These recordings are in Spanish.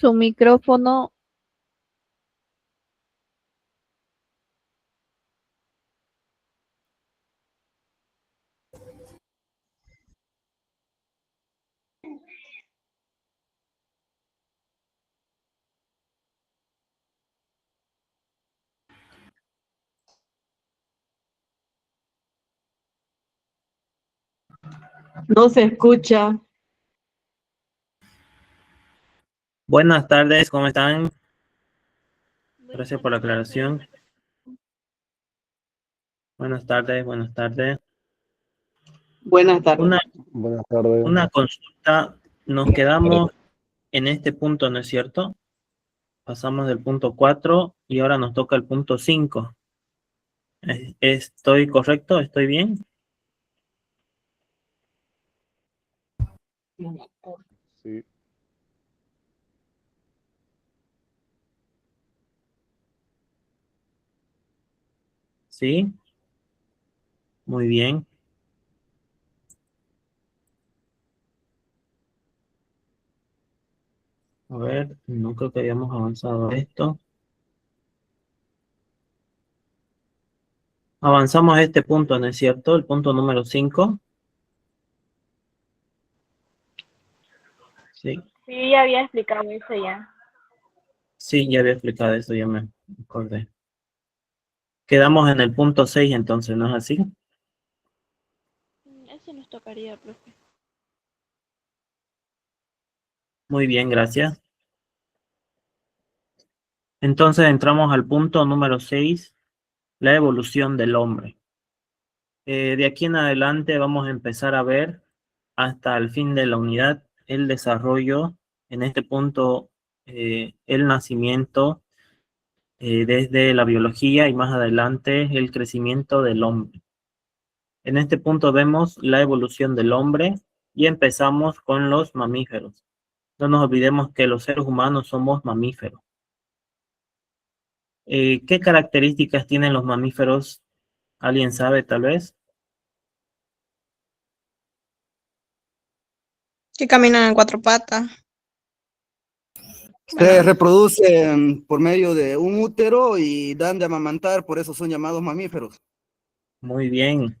Su micrófono. No se escucha. Buenas tardes, ¿cómo están? Gracias por la aclaración. Buenas tardes, buenas tardes. Buenas tardes. Buenas tardes. Una consulta, nos quedamos en este punto, ¿no es cierto? Pasamos del punto 4 y ahora nos toca el punto 5. ¿Estoy correcto? ¿Estoy bien? Sí. ¿Sí? Muy bien. A ver, no creo que hayamos avanzado a esto. Avanzamos a este punto, ¿no es cierto? El punto número 5. Sí. Sí, ya había explicado eso ya. Sí, ya había explicado eso, ya me acordé. Quedamos en el punto 6 entonces, ¿no es así? Eso nos tocaría, profe. Muy bien, gracias. Entonces entramos al punto número 6, la evolución del hombre. De aquí en adelante vamos a empezar a ver hasta el fin de la unidad el desarrollo, en este punto el nacimiento desde la biología y más adelante el crecimiento del hombre. En este punto vemos la evolución del hombre y empezamos con los mamíferos. No nos olvidemos que los seres humanos somos mamíferos. ¿Qué características tienen los mamíferos? ¿Alguien sabe tal vez? Que caminan en cuatro patas. Se Bueno, reproducen por medio de un útero y dan de amamantar, por eso son llamados mamíferos. Muy bien.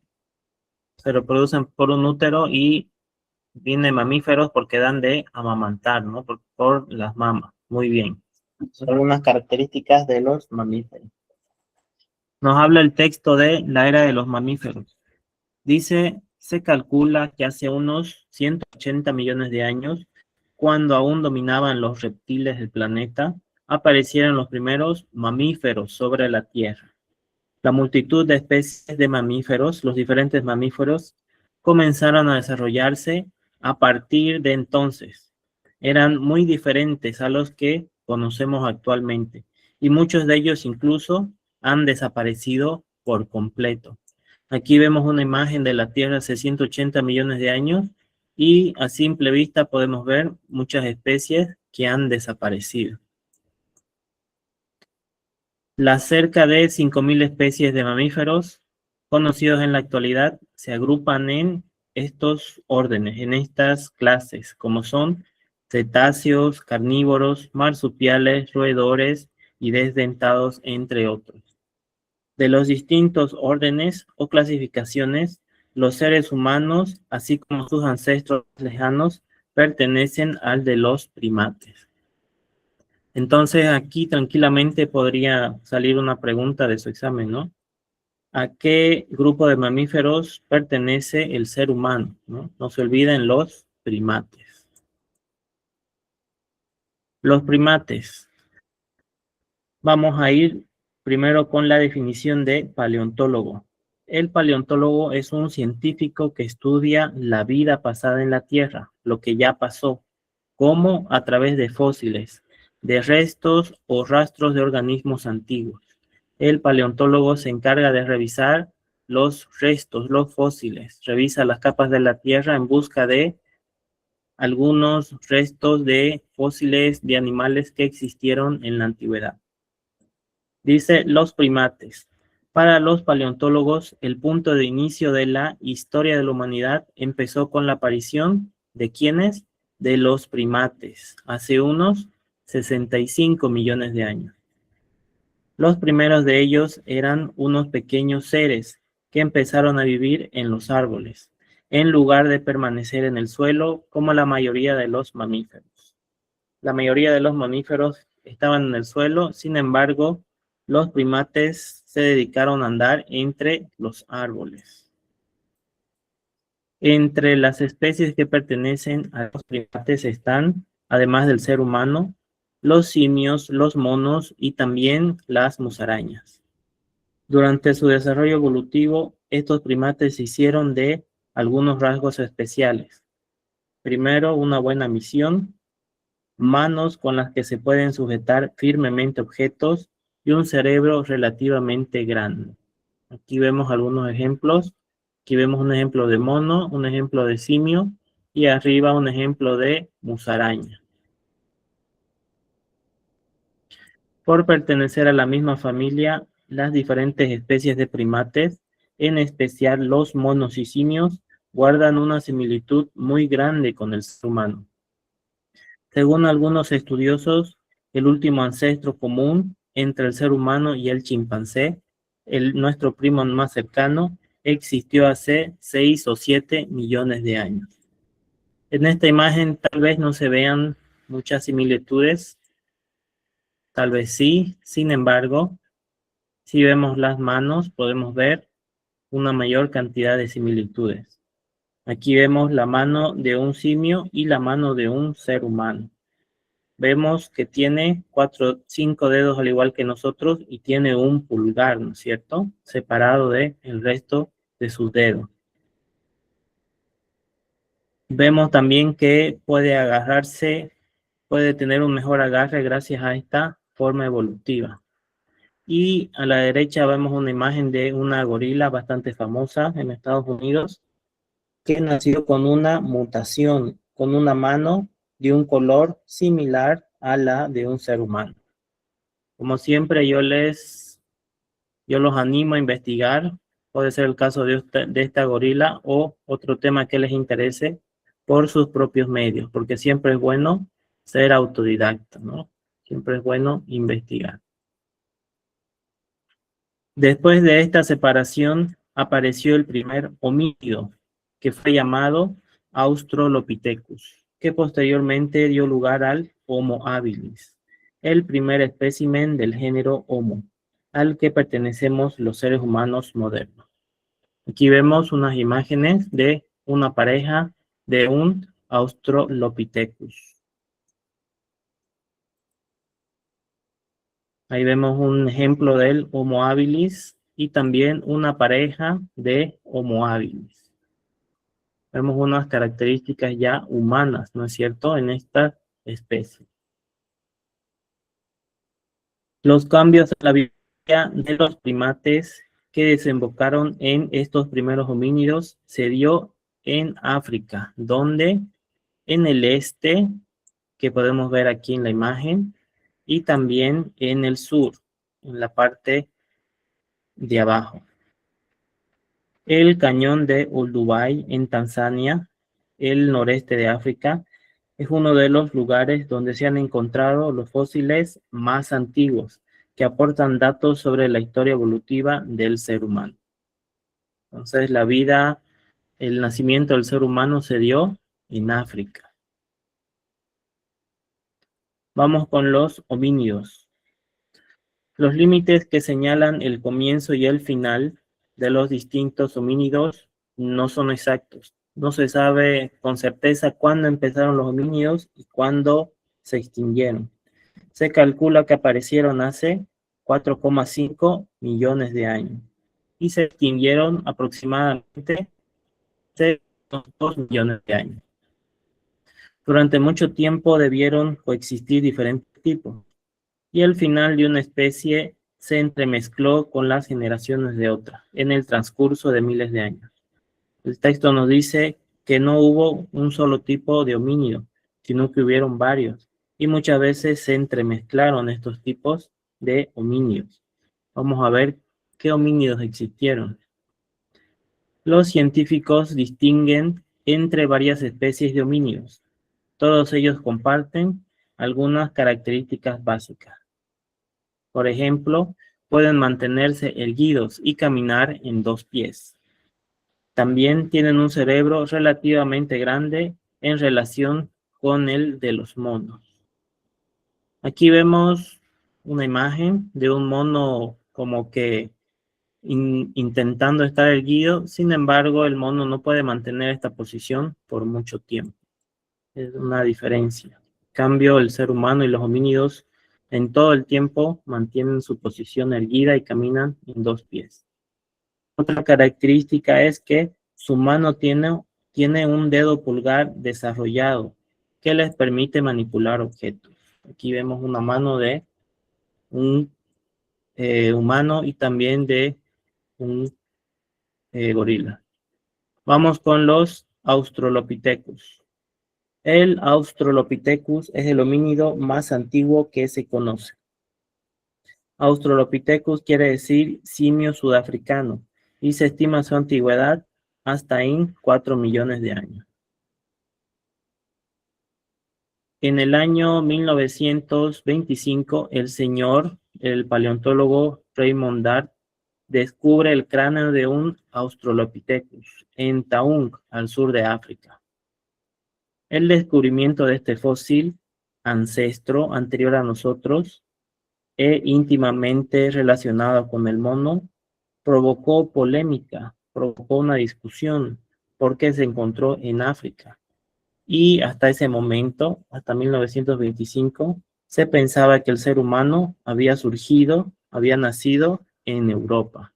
Se reproducen por un útero y vienen mamíferos porque dan de amamantar, ¿no? Por las mamas. Muy bien. Son algunas características de los mamíferos. Nos habla el texto de la era de los mamíferos. Dice, se calcula que hace unos 180 millones de años, cuando aún dominaban los reptiles del planeta, aparecieron los primeros mamíferos sobre la Tierra. La multitud de especies de mamíferos, los diferentes mamíferos, comenzaron a desarrollarse a partir de entonces. Eran muy diferentes a los que conocemos actualmente y muchos de ellos incluso han desaparecido por completo. Aquí vemos una imagen de la Tierra hace 180 millones de años y a simple vista podemos ver muchas especies que han desaparecido. Las cerca de 5.000 especies de mamíferos conocidos en la actualidad se agrupan en estos órdenes, en estas clases, como son cetáceos, carnívoros, marsupiales, roedores y desdentados, entre otros. De los distintos órdenes o clasificaciones, los seres humanos, así como sus ancestros lejanos, pertenecen al de los primates. Entonces aquí tranquilamente podría salir una pregunta de su examen, ¿no? ¿A qué grupo de mamíferos pertenece el ser humano? No se olviden los primates. Los primates. Vamos a ir primero con la definición de paleontólogo. El paleontólogo es un científico que estudia la vida pasada en la Tierra, lo que ya pasó, como a través de fósiles, de restos o rastros de organismos antiguos. El paleontólogo se encarga de revisar los restos, los fósiles, revisa las capas de la Tierra en busca de algunos restos de fósiles de animales que existieron en la antigüedad. Dice los primates. Para los paleontólogos, el punto de inicio de la historia de la humanidad empezó con la aparición de ¿quiénes? De los primates, hace unos 65 millones de años. Los primeros de ellos eran unos pequeños seres que empezaron a vivir en los árboles, en lugar de permanecer en el suelo como la mayoría de los mamíferos. La mayoría de los mamíferos estaban en el suelo, sin embargo, los primates se dedicaron a andar entre los árboles. Entre las especies que pertenecen a los primates están, además del ser humano, los simios, los monos y también las musarañas. Durante su desarrollo evolutivo, estos primates se hicieron de algunos rasgos especiales. Primero, una buena visión, manos con las que se pueden sujetar firmemente objetos y un cerebro relativamente grande. Aquí vemos algunos ejemplos. Aquí vemos un ejemplo de mono, un ejemplo de simio y arriba un ejemplo de musaraña. Por pertenecer a la misma familia, las diferentes especies de primates, en especial los monos y simios, guardan una similitud muy grande con el ser humano. Según algunos estudiosos, el último ancestro común entre el ser humano y el chimpancé, nuestro primo más cercano, existió hace 6 o 7 millones de años. En esta imagen tal vez no se vean muchas similitudes, tal vez sí, sin embargo, si vemos las manos podemos ver una mayor cantidad de similitudes. Aquí vemos la mano de un simio y la mano de un ser humano. Vemos que tiene 5 dedos al igual que nosotros y tiene un pulgar, ¿no es cierto? Separado del resto de sus dedos. Vemos también que puede tener un mejor agarre gracias a esta forma evolutiva. Y a la derecha vemos una imagen de una gorila bastante famosa en Estados Unidos que nació con una mutación, con una mano de un color similar a la de un ser humano. Como siempre, yo los animo a investigar. Puede ser el caso de esta gorila o otro tema que les interese por sus propios medios, porque siempre es bueno ser autodidacta, ¿no? Siempre es bueno investigar. Después de esta separación, apareció el primer homínido, que fue llamado Australopithecus, que posteriormente dio lugar al Homo habilis, el primer espécimen del género Homo, al que pertenecemos los seres humanos modernos. Aquí vemos unas imágenes de una pareja de un Australopithecus. Ahí vemos un ejemplo del Homo habilis y también una pareja de Homo habilis. Vemos unas características ya humanas, ¿no es cierto?, en esta especie. Los cambios en la biología de los primates que desembocaron en estos primeros homínidos se dio en África, donde en el este, que podemos ver aquí en la imagen, y también en el sur, en la parte de abajo. El cañón de Olduvai en Tanzania, el noreste de África, es uno de los lugares donde se han encontrado los fósiles más antiguos que aportan datos sobre la historia evolutiva del ser humano. Entonces, el nacimiento del ser humano se dio en África. Vamos con los homínidos. Los límites que señalan el comienzo y el final de los distintos homínidos no son exactos. No se sabe con certeza cuándo empezaron los homínidos y cuándo se extinguieron. Se calcula que aparecieron hace 4,5 millones de años y se extinguieron aproximadamente hace 2 millones de años. Durante mucho tiempo debieron coexistir diferentes tipos y el final de una especie se entremezcló con las generaciones de otra en el transcurso de miles de años. El texto nos dice que no hubo un solo tipo de homínido, sino que hubieron varios, y muchas veces se entremezclaron estos tipos de homínidos. Vamos a ver qué homínidos existieron. Los científicos distinguen entre varias especies de homínidos. Todos ellos comparten algunas características básicas. Por ejemplo, pueden mantenerse erguidos y caminar en 2 pies. También tienen un cerebro relativamente grande en relación con el de los monos. Aquí vemos una imagen de un mono como que intentando estar erguido. Sin embargo, el mono no puede mantener esta posición por mucho tiempo. Es una diferencia. En cambio, el ser humano y los homínidos en todo el tiempo mantienen su posición erguida y caminan en 2 pies. Otra característica es que su mano tiene un dedo pulgar desarrollado que les permite manipular objetos. Aquí vemos una mano de un humano y también de un gorila. Vamos con los Australopithecus. El Australopithecus es el homínido más antiguo que se conoce. Australopithecus quiere decir simio sudafricano y se estima su antigüedad hasta en 4 millones de años. En el año 1925, el paleontólogo Raymond Dart, descubre el cráneo de un Australopithecus en Taung, al sur de África. El descubrimiento de este fósil, ancestro anterior a nosotros e íntimamente relacionado con el mono, provocó polémica, provocó una discusión, porque se encontró en África. Y hasta ese momento, hasta 1925, se pensaba que el ser humano había nacido en Europa.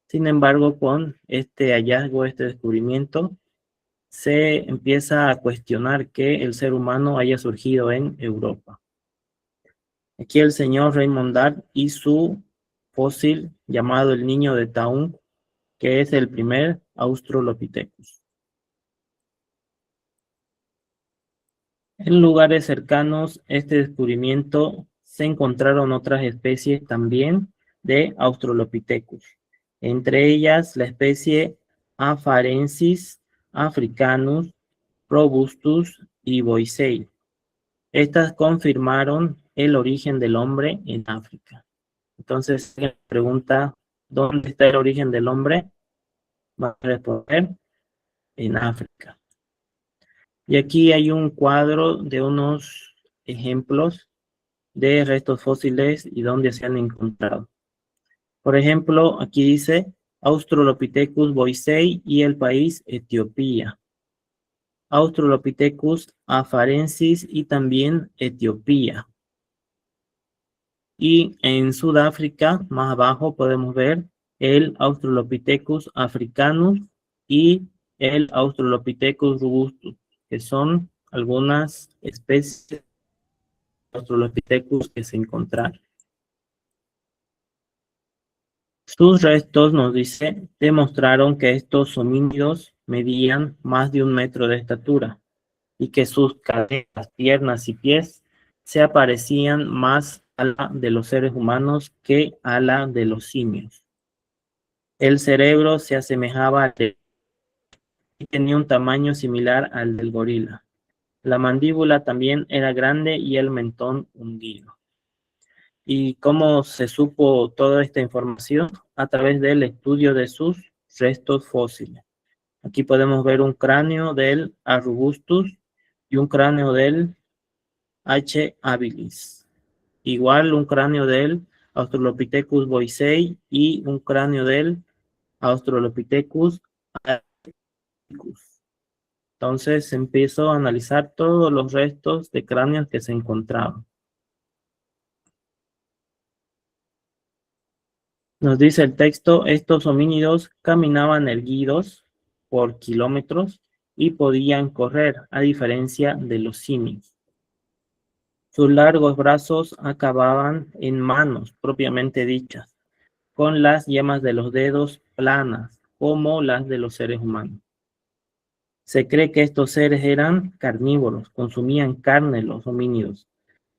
Sin embargo, con este hallazgo, este descubrimiento, se empieza a cuestionar que el ser humano haya surgido en Europa. Aquí el señor Raymond Dart y su fósil llamado el niño de Taung, que es el primer Australopithecus. En lugares cercanos, este descubrimiento se encontraron otras especies también de Australopithecus, entre ellas la especie Afarensis africanus, robustus y boisei. Estas confirmaron el origen del hombre en África. Entonces, la pregunta, ¿dónde está el origen del hombre? Va a responder, en África. Y aquí hay un cuadro de unos ejemplos de restos fósiles y dónde se han encontrado. Por ejemplo, aquí dice Australopithecus boisei y el país Etiopía. Australopithecus afarensis y también Etiopía. Y en Sudáfrica, más abajo, podemos ver el Australopithecus africanus y el Australopithecus robustus, que son algunas especies de Australopithecus que se encontraron. Sus restos, nos dice, demostraron que estos homínidos medían más de 1 metro de estatura y que sus caderas, piernas y pies se aparecían más a la de los seres humanos que a la de los simios. El cerebro se asemejaba al de y tenía un tamaño similar al del gorila. La mandíbula también era grande y el mentón hundido. ¿Y cómo se supo toda esta información? A través del estudio de sus restos fósiles. Aquí podemos ver un cráneo del Arrubustus y un cráneo del H. habilis. Igual un cráneo del Australopithecus boisei y un cráneo del Australopithecus afarensis. Entonces empiezo a analizar todos los restos de cráneos que se encontraban. Nos dice el texto, estos homínidos caminaban erguidos por kilómetros y podían correr, a diferencia de los simios. Sus largos brazos acababan en manos propiamente dichas, con las yemas de los dedos planas, como las de los seres humanos. Se cree que estos seres eran carnívoros, consumían carne los homínidos,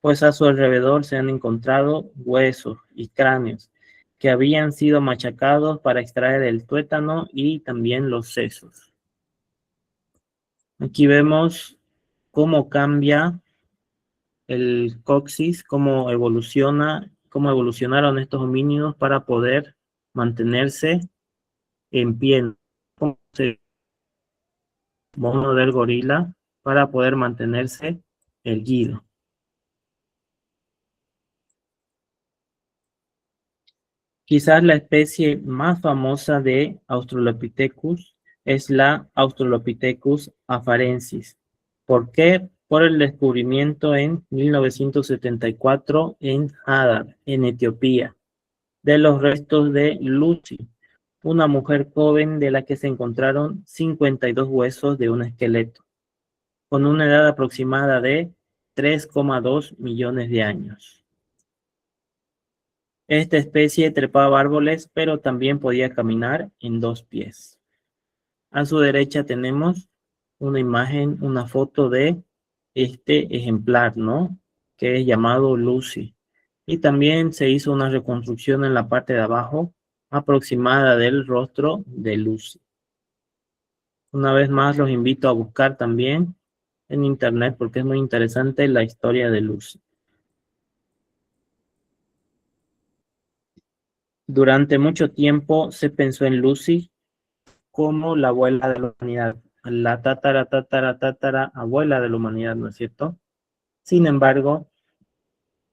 pues a su alrededor se han encontrado huesos y cráneos que habían sido machacados para extraer el tuétano y también los sesos. Aquí vemos cómo cambia el coxis, cómo evolucionaron estos homínidos para poder mantenerse en pie, como se mono del gorila para poder mantenerse erguido. Quizás la especie más famosa de Australopithecus es la Australopithecus afarensis. ¿Por qué? Por el descubrimiento en 1974 en Hadar, en Etiopía, de los restos de Lucy, una mujer joven de la que se encontraron 52 huesos de un esqueleto, con una edad aproximada de 3,2 millones de años. Esta especie trepaba árboles, pero también podía caminar en 2 pies. A su derecha tenemos una imagen, una foto de este ejemplar, ¿no? Que es llamado Lucy. Y también se hizo una reconstrucción en la parte de abajo aproximada del rostro de Lucy. Una vez más los invito a buscar también en internet porque es muy interesante la historia de Lucy. Durante mucho tiempo se pensó en Lucy como la abuela de la humanidad, la tatara abuela de la humanidad, ¿no es cierto? Sin embargo,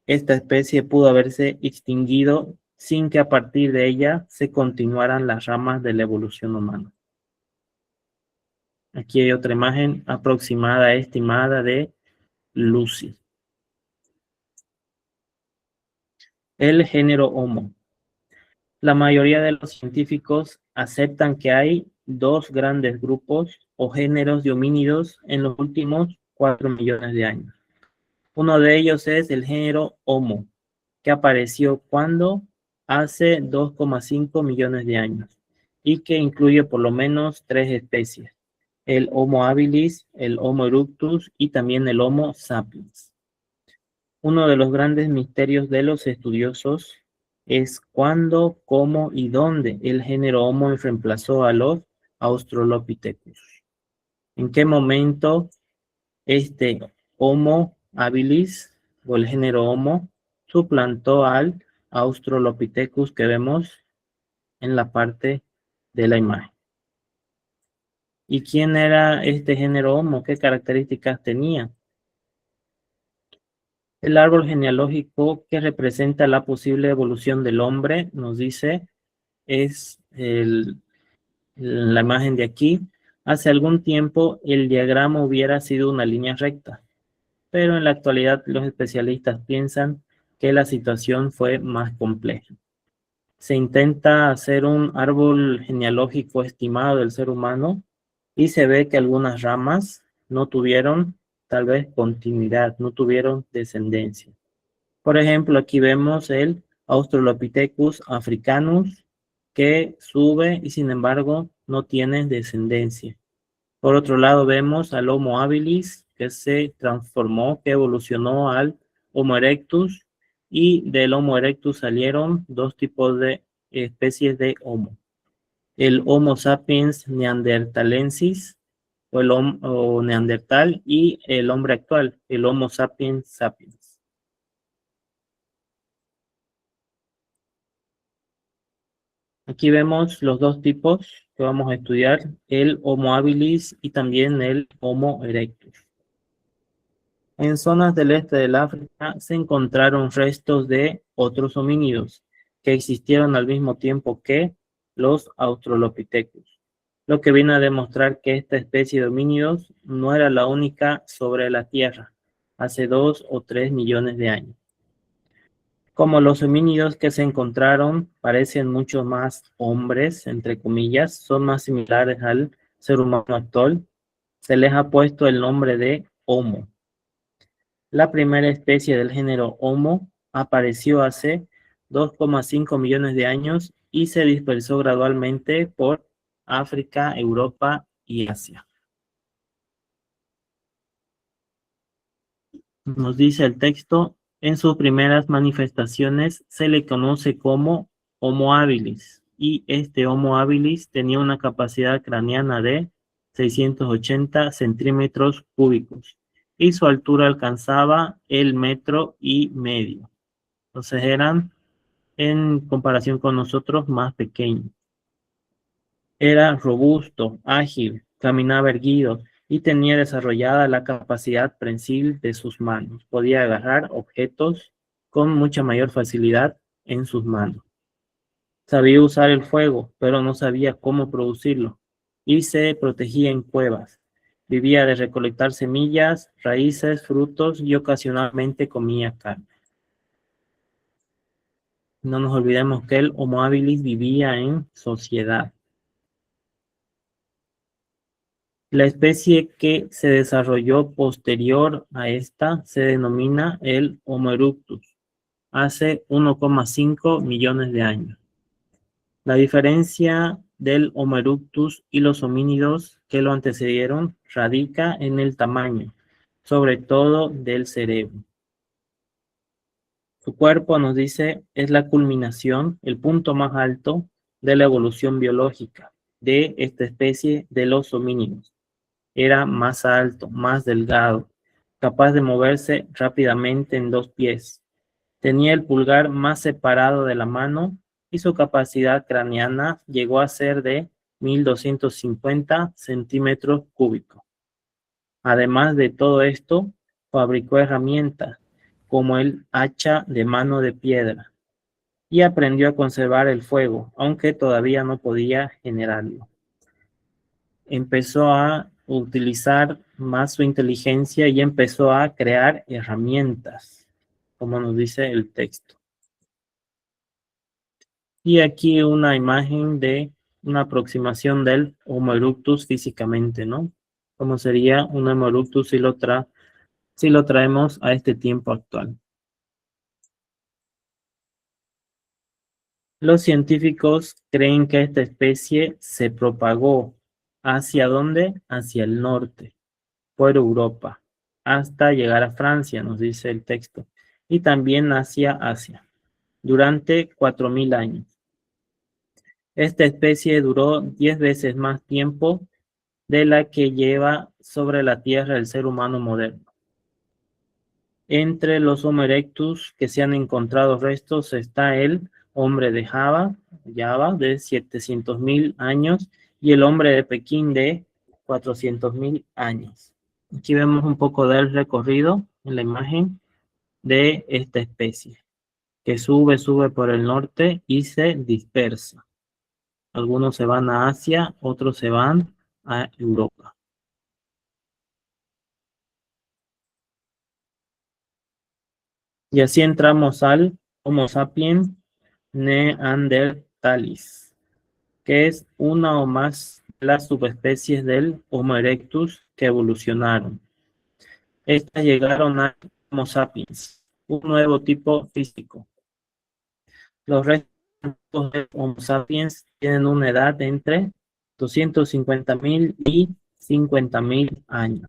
esta especie pudo haberse extinguido sin que a partir de ella se continuaran las ramas de la evolución humana. Aquí hay otra imagen aproximada, estimada de Lucy. El género Homo. La mayoría de los científicos aceptan que hay 2 grandes grupos o géneros de homínidos en los últimos 4 millones de años. Uno de ellos es el género Homo, que apareció cuando hace 2,5 millones de años y que incluye por lo menos 3 especies: el Homo habilis, el Homo erectus y también el Homo sapiens. Uno de los grandes misterios de los estudiosos es cuándo, cómo y dónde el género Homo reemplazó a los Australopithecus. ¿En qué momento este Homo habilis o el género Homo suplantó al Australopithecus que vemos en la parte de la imagen? ¿Y quién era este género Homo? ¿Qué características tenía? El árbol genealógico que representa la posible evolución del hombre, nos dice, es la imagen de aquí. Hace algún tiempo el diagrama hubiera sido una línea recta, pero en la actualidad los especialistas piensan que la situación fue más compleja. Se intenta hacer un árbol genealógico estimado del ser humano y se ve que algunas ramas no tuvieron tal vez continuidad, no tuvieron descendencia. Por ejemplo, aquí vemos el Australopithecus africanus que sube y sin embargo no tiene descendencia. Por otro lado vemos al Homo habilis que se transformó, que evolucionó al Homo erectus, y del Homo erectus salieron 2 tipos de especies de Homo: el Homo sapiens neanderthalensis o neandertal y el hombre actual, el Homo sapiens sapiens. Aquí vemos los 2 tipos que vamos a estudiar, el Homo habilis y también el Homo erectus. En zonas del este del África se encontraron restos de otros homínidos que existieron al mismo tiempo que los Australopithecus, lo que viene a demostrar que esta especie de homínidos no era la única sobre la Tierra hace 2 o 3 millones de años. Como los homínidos que se encontraron parecen mucho más hombres, entre comillas, son más similares al ser humano actual, se les ha puesto el nombre de Homo. La primera especie del género Homo apareció hace 2,5 millones de años y se dispersó gradualmente por África, Europa y Asia. Nos dice el texto: en sus primeras manifestaciones se le conoce como Homo habilis, y este Homo habilis tenía una capacidad craneana de 680 centímetros cúbicos y su altura alcanzaba el 1,5 metros. Entonces eran, en comparación con nosotros, más pequeños. Era robusto, ágil, caminaba erguido y tenía desarrollada la capacidad prensil de sus manos. Podía agarrar objetos con mucha mayor facilidad en sus manos. Sabía usar el fuego, pero no sabía cómo producirlo, y se protegía en cuevas. Vivía de recolectar semillas, raíces, frutos y ocasionalmente comía carne. No nos olvidemos que el Homo habilis vivía en sociedad. La especie que se desarrolló posterior a esta se denomina el Homo erectus, hace 1,5 millones de años. La diferencia del Homo erectus y los homínidos que lo antecedieron radica en el tamaño, sobre todo del cerebro. Su cuerpo, nos dice, es la culminación, el punto más alto de la evolución biológica de esta especie de los homínidos. Era más alto, más delgado, capaz de moverse rápidamente en 2 pies. Tenía el pulgar más separado de la mano y su capacidad craneana llegó a ser de 1.250 centímetros cúbicos. Además de todo esto, fabricó herramientas como el hacha de mano de piedra y aprendió a conservar el fuego, aunque todavía no podía generarlo. Empezó a utilizar más su inteligencia y empezó a crear herramientas, como nos dice el texto. Y aquí una imagen de una aproximación del Homo erectus físicamente, ¿no? Como sería un Homo erectus si lo traemos a este tiempo actual. Los científicos creen que esta especie se propagó. ¿Hacia dónde? Hacia el norte, por Europa, hasta llegar a Francia, nos dice el texto, y también hacia Asia, durante 4.000 años. Esta especie duró 10 veces más tiempo de la que lleva sobre la Tierra el ser humano moderno. Entre los Homo erectus que se han encontrado restos está el hombre de Java de 700.000 años y el hombre de Pekín de 400.000 años. Aquí vemos un poco del recorrido en la imagen de esta especie, que sube por el norte y se dispersa. Algunos se van a Asia, otros se van a Europa. Y así entramos al Homo sapiens neanderthalis, que es una o más de las subespecies del Homo erectus que evolucionaron. Estas llegaron a Homo sapiens, un nuevo tipo físico. Los restos de Homo sapiens tienen una edad entre 250.000 y 50.000 años.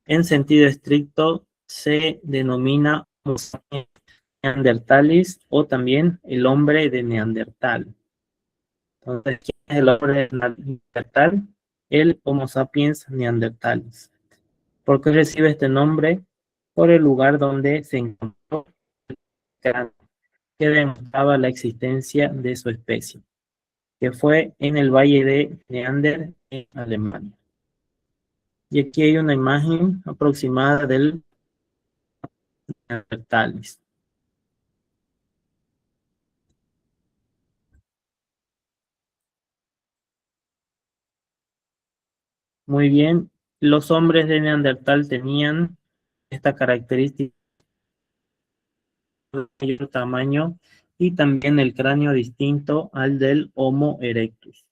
En sentido estricto, se denomina Homo sapiens neanderthalis o también el hombre de Neandertal. Entonces, ¿quién es el hombre de Neandertal? El Homo sapiens neanderthalis. ¿Por qué recibe este nombre? Por el lugar donde se encontró el cráneo, que demostraba la existencia de su especie, que fue en el valle de Neander, en Alemania. Y aquí hay una imagen aproximada del Neanderthalis. Muy bien, los hombres de Neandertal tenían esta característica de mayor tamaño y también el cráneo distinto al del Homo erectus.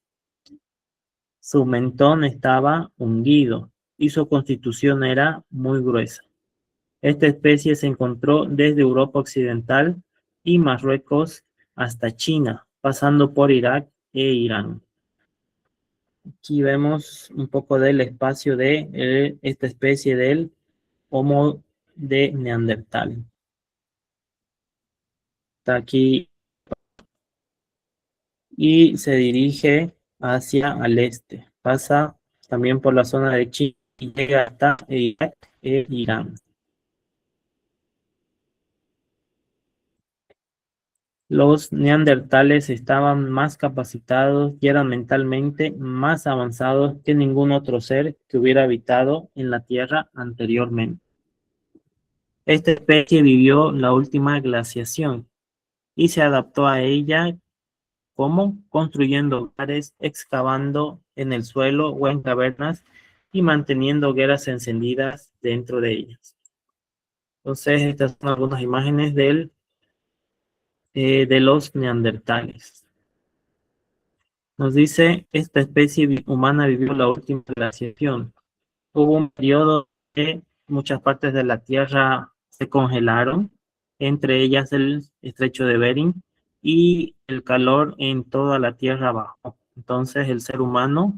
Su mentón estaba hundido y su constitución era muy gruesa. Esta especie se encontró desde Europa Occidental y Marruecos hasta China, pasando por Irak e Irán. Aquí vemos un poco del espacio de esta especie del Homo de Neandertal. Está aquí y se dirige hacia al este. Pasa también por la zona de China y llega hasta Irak e Irán. Los neandertales estaban más capacitados y eran mentalmente más avanzados que ningún otro ser que hubiera habitado en la Tierra anteriormente. Esta especie vivió la última glaciación y se adaptó a ella como construyendo hogares, excavando en el suelo o en cavernas y manteniendo hogueras encendidas dentro de ellas. Entonces, estas son algunas imágenes de los neandertales. Nos dice, esta especie humana vivió la última glaciación. Hubo un periodo que muchas partes de la Tierra se congelaron, entre ellas el estrecho de Bering, y el calor en toda la Tierra bajó. Entonces el ser humano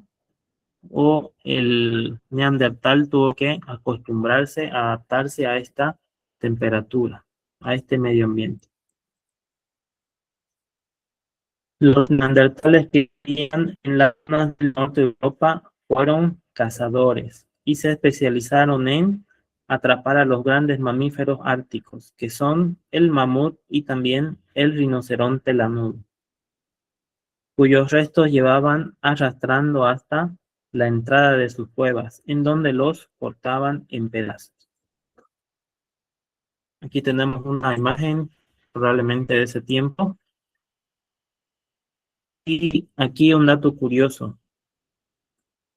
o el neandertal tuvo que acostumbrarse, adaptarse a esta temperatura, a este medio ambiente. Los neandertales que vivían en las zonas del norte de Europa fueron cazadores y se especializaron en atrapar a los grandes mamíferos árticos, que son el mamut y también el rinoceronte lanudo, cuyos restos llevaban arrastrando hasta la entrada de sus cuevas, en donde los cortaban en pedazos. Aquí tenemos una imagen probablemente de ese tiempo. Y aquí un dato curioso.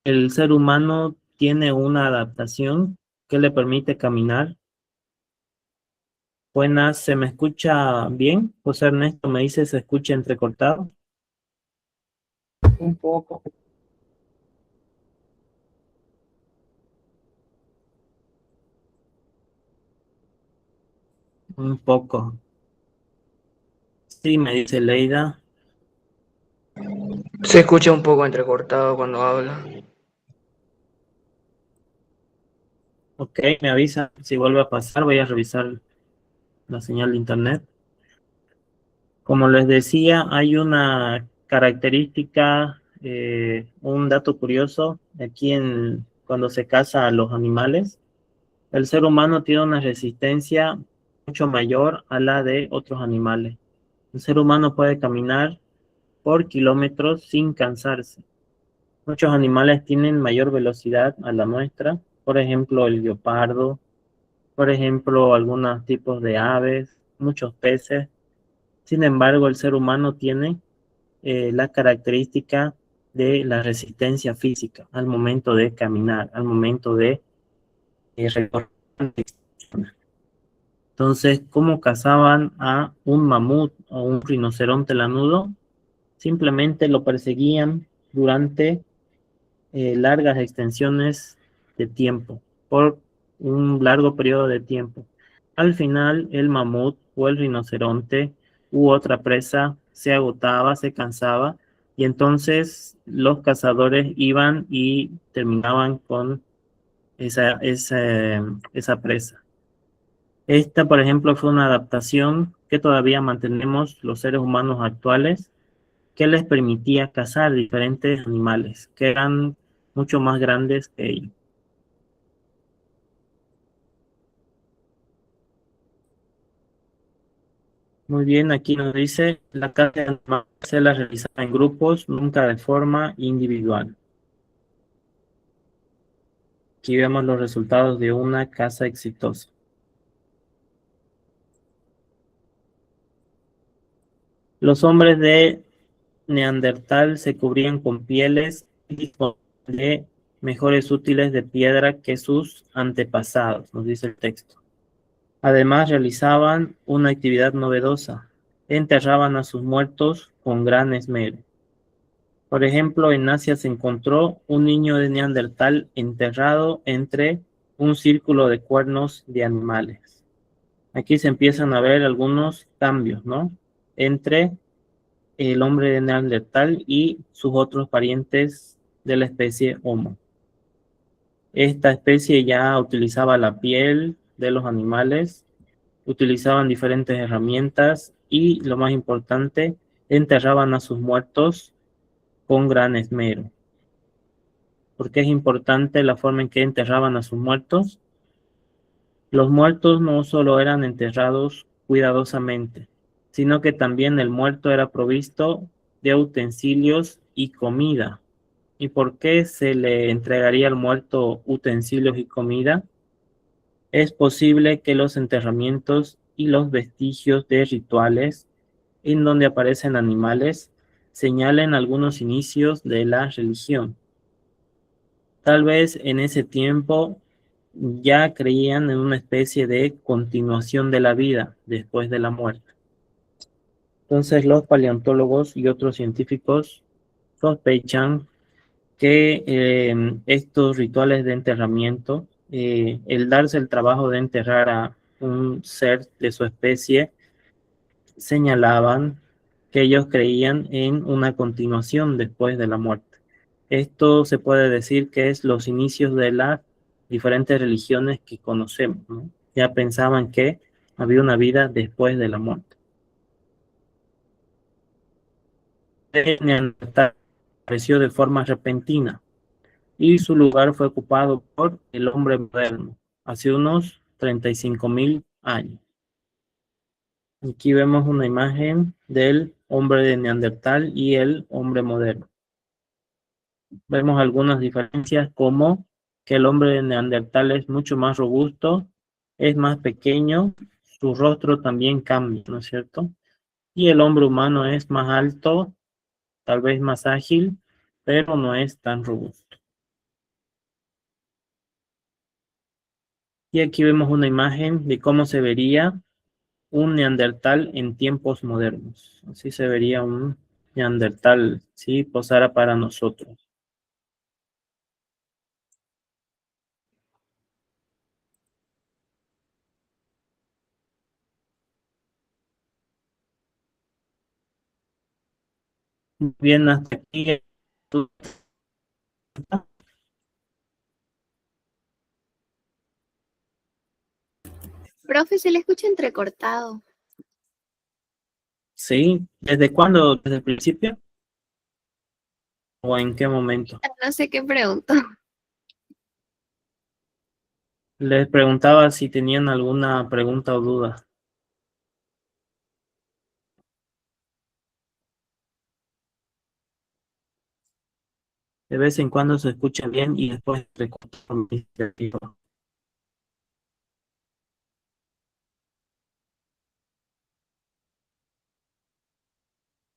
El ser humano tiene una adaptación que le permite caminar. Buenas, ¿se me escucha bien? José Ernesto me dice, ¿se escucha entrecortado? Un poco. Un poco. Sí, me dice Leida. Se escucha un poco entrecortado cuando habla. Ok, me avisa si vuelve a pasar. Voy a revisar la señal de internet. Como les decía, hay una característica, un dato curioso aquí cuando se caza a los animales. El ser humano tiene una resistencia mucho mayor a la de otros animales. El ser humano puede caminar por kilómetros sin cansarse. Muchos animales tienen mayor velocidad a la nuestra, por ejemplo el leopardo, por ejemplo algunos tipos de aves, muchos peces. Sin embargo, el ser humano tiene la característica de la resistencia física al momento de caminar, al momento de recorrer. Entonces, ¿cómo cazaban a un mamut o un rinoceronte lanudo? Simplemente lo perseguían durante largas extensiones de tiempo, por un largo periodo de tiempo. Al final, el mamut o el rinoceronte u otra presa se agotaba, se cansaba, y entonces los cazadores iban y terminaban con esa presa. Esta, por ejemplo, fue una adaptación que todavía mantenemos los seres humanos actuales, que les permitía cazar diferentes animales que eran mucho más grandes que ellos. Muy bien, aquí nos dice, la caza de animales se la realizaba en grupos, nunca de forma individual. Aquí vemos los resultados de una caza exitosa. Los hombres de Neandertal se cubrían con pieles de mejores útiles de piedra que sus antepasados, nos dice el texto. Además, realizaban una actividad novedosa: enterraban a sus muertos con gran esmero. Por ejemplo, en Asia se encontró un niño de Neandertal enterrado entre un círculo de cuernos de animales. Aquí se empiezan a ver algunos cambios, ¿no?, entre el hombre de Neandertal y sus otros parientes de la especie Homo. Esta especie ya utilizaba la piel de los animales, utilizaban diferentes herramientas y, lo más importante, enterraban a sus muertos con gran esmero. ¿Por qué es importante la forma en que enterraban a sus muertos? Los muertos no solo eran enterrados cuidadosamente, sino que también el muerto era provisto de utensilios y comida. ¿Y por qué se le entregaría al muerto utensilios y comida? Es posible que los enterramientos y los vestigios de rituales en donde aparecen animales señalen algunos inicios de la religión. Tal vez en ese tiempo ya creían en una especie de continuación de la vida después de la muerte. Entonces los paleontólogos y otros científicos sospechan que estos rituales de enterramiento, el darse el trabajo de enterrar a un ser de su especie, señalaban que ellos creían en una continuación después de la muerte. Esto se puede decir que es los inicios de las diferentes religiones que conocemos, ¿no? Ya pensaban que había una vida después de la muerte. El Neandertal apareció de forma repentina y su lugar fue ocupado por el hombre moderno, hace unos 35.000 años. Aquí vemos una imagen del hombre de Neandertal y el hombre moderno. Vemos algunas diferencias como que el hombre de Neandertal es mucho más robusto, es más pequeño, su rostro también cambia, ¿no es cierto? Y el hombre humano es más alto, tal vez más ágil, pero no es tan robusto. Y aquí vemos una imagen de cómo se vería un neandertal en tiempos modernos. Así se vería un neandertal si posara para nosotros. Bien, hasta aquí. Profe, se le escucha entrecortado. Sí, ¿desde cuándo? ¿Desde el principio? ¿O en qué momento? No sé qué preguntó. Les preguntaba si tenían alguna pregunta o duda. De vez en cuando se escucha bien y después se corta.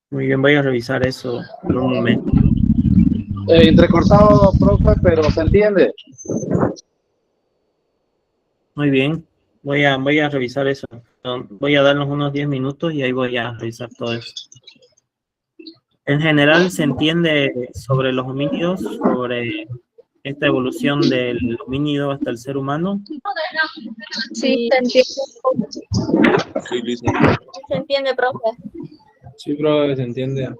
Muy bien, voy a revisar eso en un momento. Entrecortado, profe, pero se entiende. Muy bien, voy a revisar eso. Voy a darnos unos 10 minutos y ahí voy a revisar todo eso. En general se entiende sobre los homínidos, sobre esta evolución del homínido hasta el ser humano. Sí, se entiende. Sí, Luis. Se entiende, profe. Sí, profe, se entiende.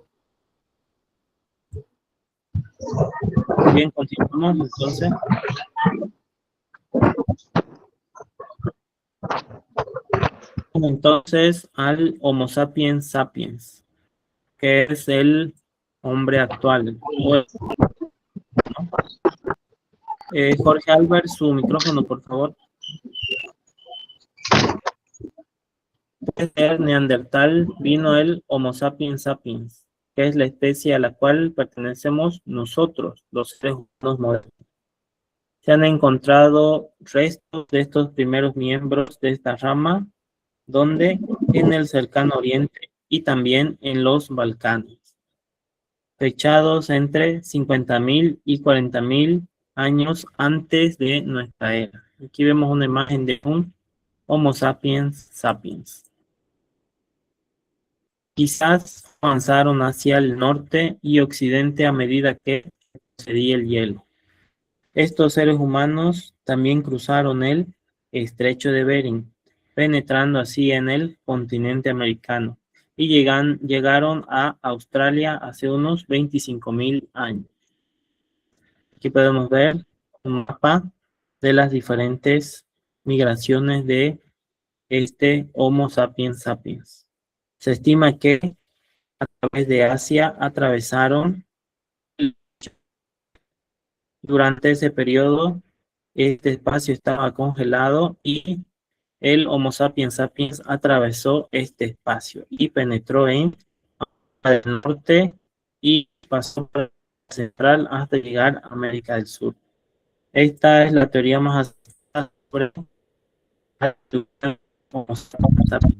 Bien, continuamos entonces. Entonces al Homo sapiens sapiens, que es el hombre actual. Jorge Albert, su micrófono, por favor. Desde el Neandertal vino el Homo sapiens sapiens, que es la especie a la cual pertenecemos nosotros, los seres humanos modernos. Se han encontrado restos de estos primeros miembros de esta rama, donde en el cercano oriente y también en los Balcanes, fechados entre 50.000 y 40.000 años antes de nuestra era. Aquí vemos una imagen de un Homo sapiens sapiens. Quizás avanzaron hacia el norte y occidente a medida que procedía el hielo. Estos seres humanos también cruzaron el estrecho de Bering, penetrando así en el continente americano, y llegaron a Australia hace unos 25.000 años. Aquí podemos ver un mapa de las diferentes migraciones de este Homo sapiens sapiens. Se estima que a través de Asia atravesaron Durante ese periodo, este espacio estaba congelado y el Homo sapiens sapiens atravesó este espacio y penetró en el norte y pasó por la central hasta llegar a América del Sur. Esta es la teoría más aceptada sobre el Homo sapiens.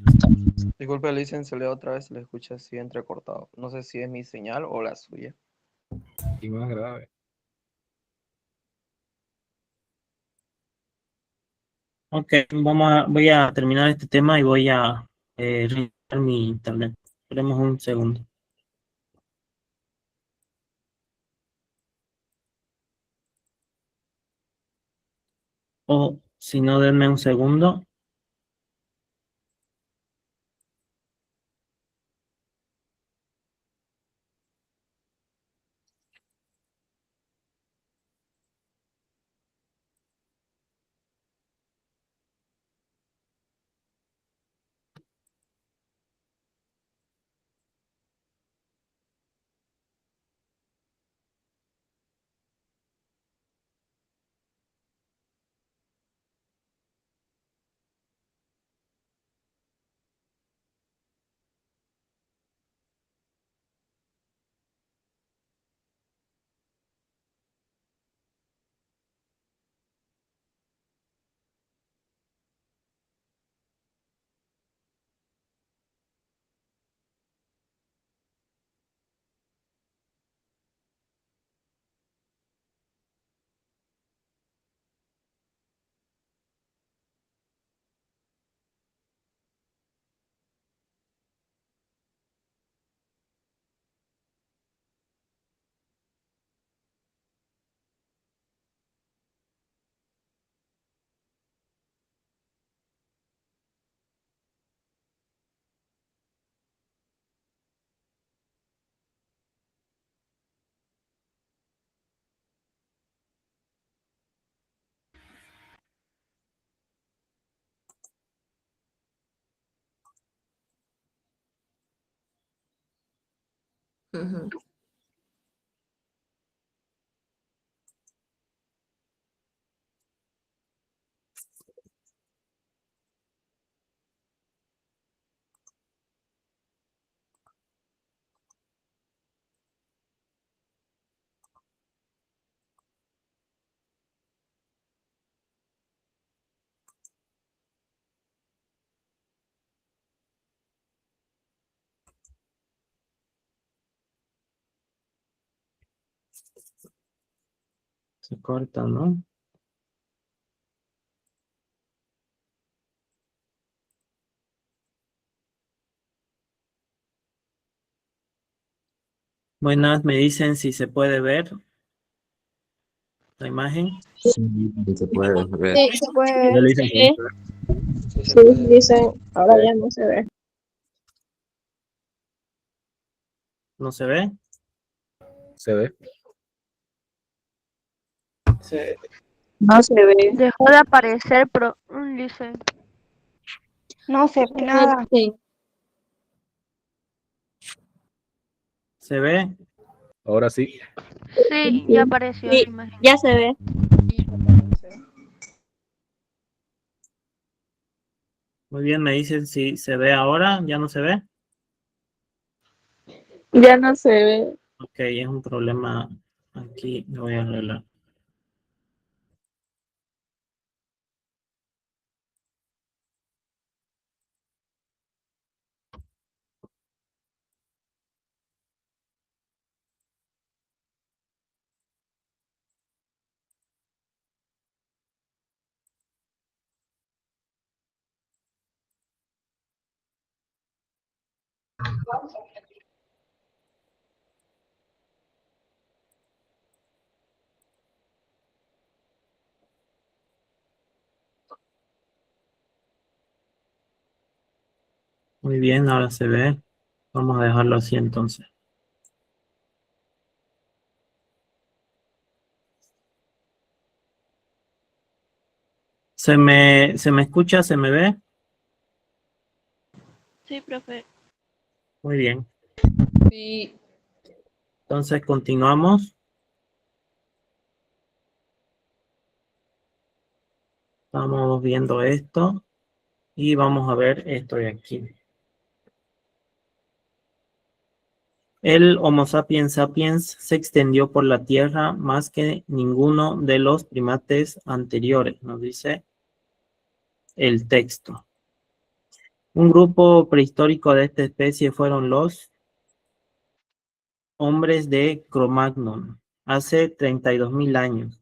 Disculpe, licencia, otra vez se le escucha así entrecortado. No sé si es mi señal o la suya. Y más grave. Ok, voy a terminar este tema y voy a reiniciar mi internet. Esperemos un segundo. O si no, denme un segundo. Se corta, ¿no? Buenas, me dicen si se puede ver la imagen. Sí, se puede ver. Sí, se puede Ya ver. le dicen que Sí, sí, dicen, ahora ya no se ve. no se ve. ¿Se ve? No se ve. Dejó de aparecer, dice. No se ve nada. Sí. ¿Se ve? Ahora sí. Sí, ya apareció Sí, la imagen. ya se ve. Muy bien, me dicen si se ve ahora. ¿Ya no se ve? Ya no se ve. Ok, es un problema aquí. Lo voy a arreglar. Muy bien, ahora se ve. Vamos a dejarlo así entonces. ¿Se me escucha? ¿Se me ve? Sí, profe. Muy bien. Sí. Entonces continuamos. Estamos viendo esto y vamos a ver esto de aquí. El Homo sapiens sapiens se extendió por la Tierra más que ninguno de los primates anteriores, nos dice el texto. Un grupo prehistórico de esta especie fueron los hombres de Cro-Magnon, hace 32.000 años,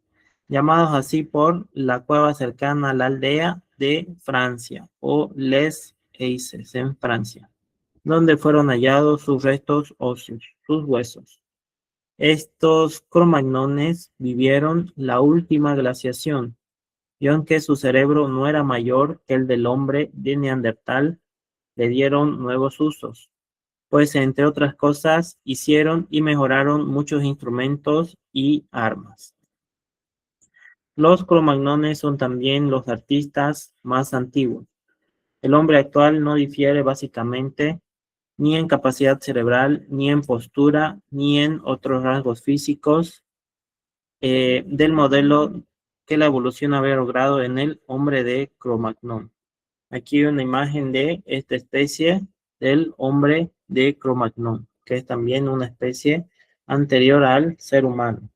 llamados así por la cueva cercana a la aldea de Francia, o Les Eises, en Francia, donde fueron hallados sus restos óseos, sus huesos. Estos cromagnones vivieron la última glaciación, y aunque su cerebro no era mayor que el del hombre de Neandertal, le dieron nuevos usos, pues entre otras cosas hicieron y mejoraron muchos instrumentos y armas. Los cromagnones son también los artistas más antiguos. El hombre actual no difiere básicamente ni en capacidad cerebral, ni en postura, ni en otros rasgos físicos del modelo que la evolución había logrado en el hombre de Cro-Magnon. Aquí hay una imagen de esta especie del hombre de Cro-Magnon, que es también una especie anterior al ser humano.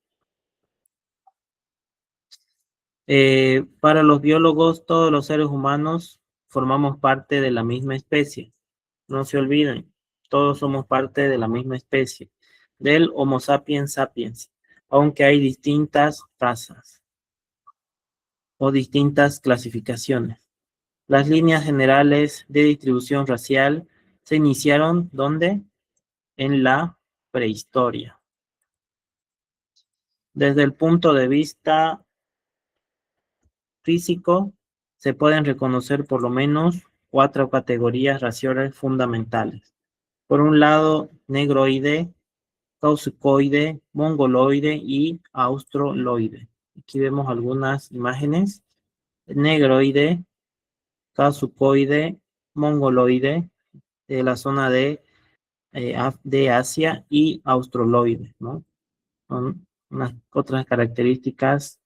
Para los biólogos, todos los seres humanos formamos parte de la misma especie. No se olviden, todos somos parte de la misma especie, del Homo sapiens sapiens, aunque hay distintas razas o distintas clasificaciones. Las líneas generales de distribución racial se iniciaron, ¿dónde? En la prehistoria. Desde el punto de vista físico, se pueden reconocer por lo menos 4 categorías raciales fundamentales. Por un lado, negroide, caucasoide, mongoloide y australoide. Aquí vemos algunas imágenes. Negroide, caucasoide, mongoloide, de la zona de Asia, y australoide, ¿no? Son unas otras características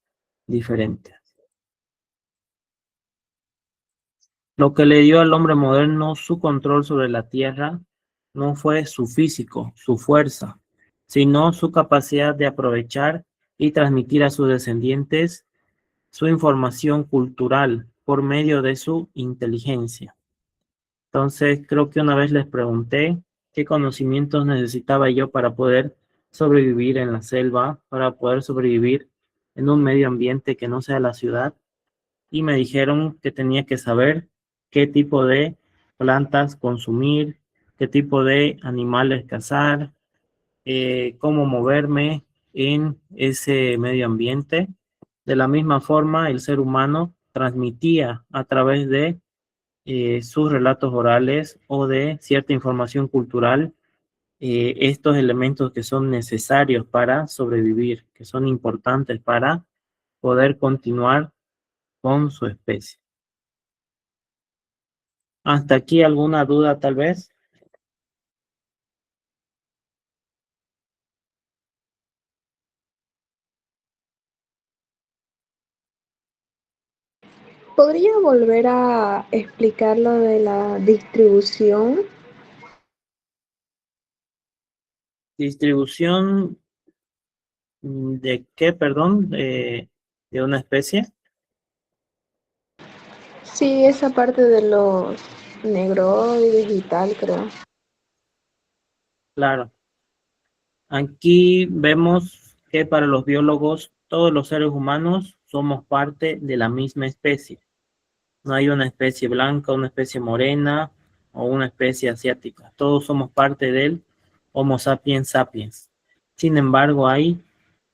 diferentes. Lo que le dio al hombre moderno su control sobre la Tierra no fue su físico, su fuerza, sino su capacidad de aprovechar y transmitir a sus descendientes su información cultural por medio de su inteligencia. Entonces, creo que una vez les pregunté qué conocimientos necesitaba yo para poder sobrevivir en la selva, para poder sobrevivir en un medio ambiente que no sea la ciudad, y me dijeron que tenía que saber qué tipo de plantas consumir, qué tipo de animales cazar, cómo moverme en ese medio ambiente. De la misma forma, el ser humano transmitía a través de sus relatos orales o de cierta información cultural estos elementos que son necesarios para sobrevivir, que son importantes para poder continuar con su especie. ¿Hasta aquí alguna duda tal vez? ¿Podría volver a explicar lo de la distribución? ¿Distribución de qué, perdón? ¿De una especie? Sí, esa parte de los negroides y tal, creo. Claro. Aquí vemos que para los biólogos todos los seres humanos somos parte de la misma especie. No hay una especie blanca, una especie morena o una especie asiática. Todos somos parte del Homo sapiens sapiens. Sin embargo, hay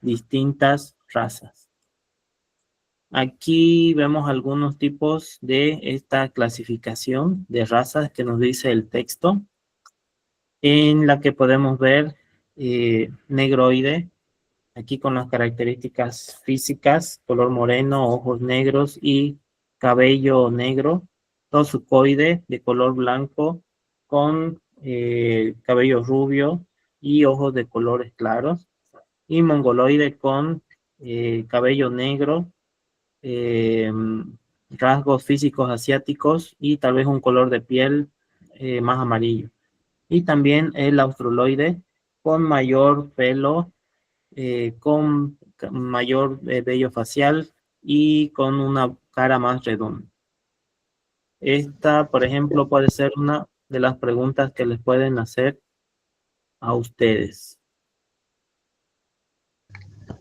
distintas razas. Aquí vemos algunos tipos de esta clasificación de razas que nos dice el texto, en la que podemos ver negroide, aquí con las características físicas, color moreno, ojos negros y cabello negro. Tosucoide, de color blanco, con cabello rubio y ojos de colores claros. Y mongoloide con cabello negro, rasgos físicos asiáticos y tal vez un color de piel más amarillo. Y también el australoide con mayor pelo, con mayor vello facial y con una cara más redonda. Esta, por ejemplo, puede ser una de las preguntas que les pueden hacer a ustedes.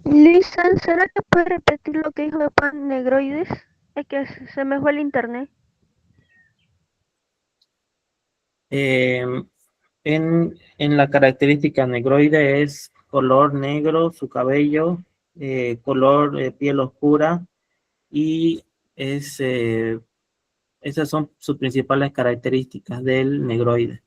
Lisa, ¿será que puede repetir lo que dijo de pan negroides? Es que se me fue el internet. En la característica negroide es color negro, su cabello, color piel oscura y esas son sus principales características del negroide.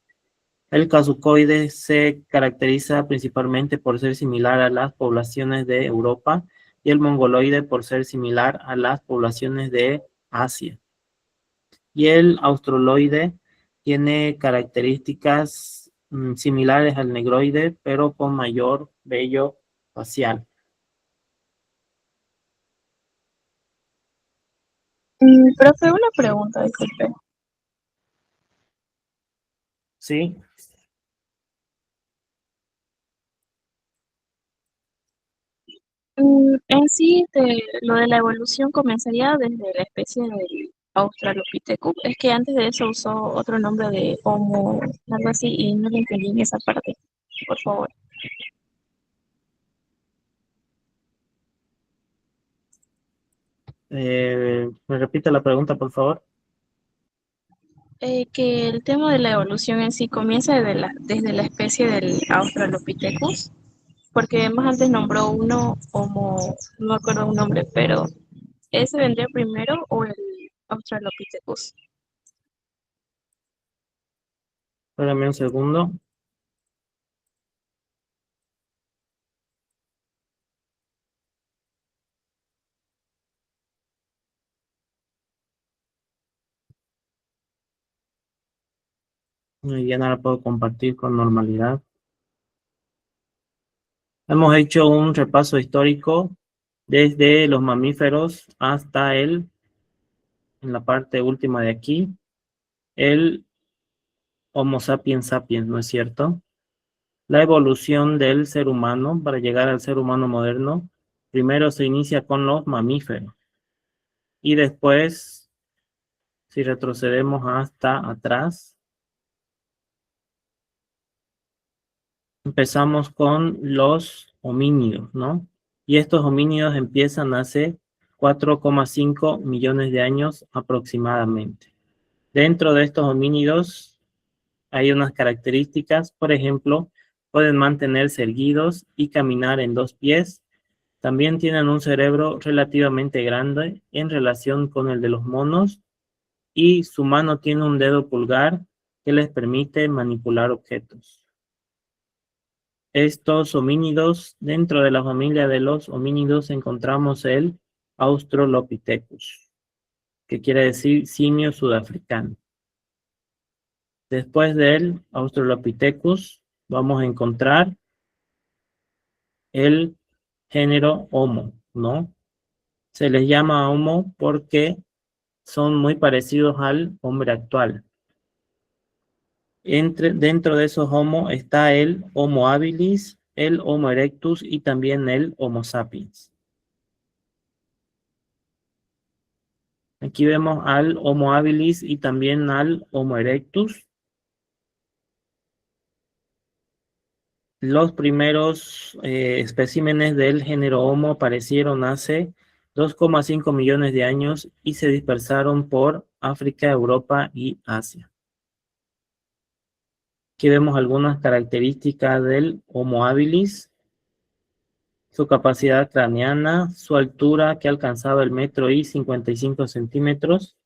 El casucoide se caracteriza principalmente por ser similar a las poblaciones de Europa y el mongoloide por ser similar a las poblaciones de Asia. Y el australoide tiene características similares al negroide, pero con mayor vello facial. Profe, una pregunta, disculpe. ¿Sí? En sí, lo de la evolución comenzaría desde la especie del Australopithecus. Es que antes de eso usó otro nombre de Homo, algo así, y no lo entendí en esa parte, por favor. ¿Me repite la pregunta, por favor? Que el tema de la evolución en sí comienza desde la especie del Australopithecus, porque más antes nombró uno Homo, no me acuerdo un nombre, pero ¿ese vendría primero o el Australopithecus? Espérame un segundo. Ya no la puedo compartir con normalidad. Hemos hecho un repaso histórico desde los mamíferos hasta en la parte última de aquí, el Homo sapiens sapiens, ¿no es cierto? La evolución del ser humano para llegar al ser humano moderno, primero se inicia con los mamíferos y después, si retrocedemos hasta atrás, empezamos con los homínidos, ¿no? Y estos homínidos empiezan hace 4,5 millones de años aproximadamente. Dentro de estos homínidos hay unas características, por ejemplo, pueden mantenerse erguidos y caminar en dos pies. También tienen un cerebro relativamente grande en relación con el de los monos y su mano tiene un dedo pulgar que les permite manipular objetos. Estos homínidos, dentro de la familia de los homínidos encontramos el Australopithecus, que quiere decir simio sudafricano. Después del Australopithecus vamos a encontrar el género Homo, ¿no? Se les llama Homo porque son muy parecidos al hombre actual. Dentro de esos Homo está el Homo habilis, el Homo erectus y también el Homo sapiens. Aquí vemos al Homo habilis y también al Homo erectus. Los primeros especímenes del género Homo aparecieron hace 2,5 millones de años y se dispersaron por África, Europa y Asia. Aquí vemos algunas características del Homo habilis. Su capacidad craneana, su altura que alcanzaba el 1,55 centímetros.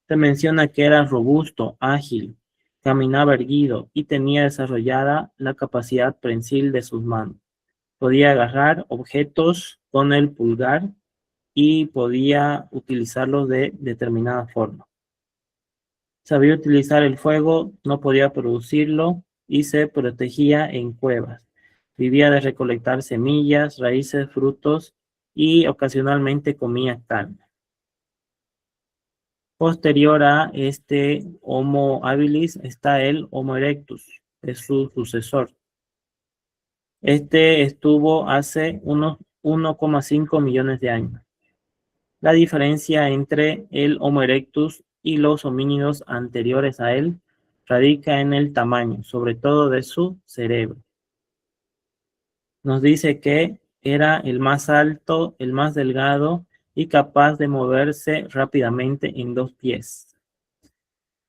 Se menciona que era robusto, ágil, caminaba erguido y tenía desarrollada la capacidad prensil de sus manos. Podía agarrar objetos con el pulgar y podía utilizarlos de determinada forma. Sabía utilizar el fuego, no podía producirlo y se protegía en cuevas. Vivía de recolectar semillas, raíces, frutos y ocasionalmente comía carne. Posterior a este Homo habilis está el Homo erectus, es su sucesor. Este estuvo hace unos 1,5 millones de años. La diferencia entre el Homo erectus y los homínidos anteriores a él radica en el tamaño, sobre todo de su cerebro. Nos dice que era el más alto, el más delgado y capaz de moverse rápidamente en 2 pies.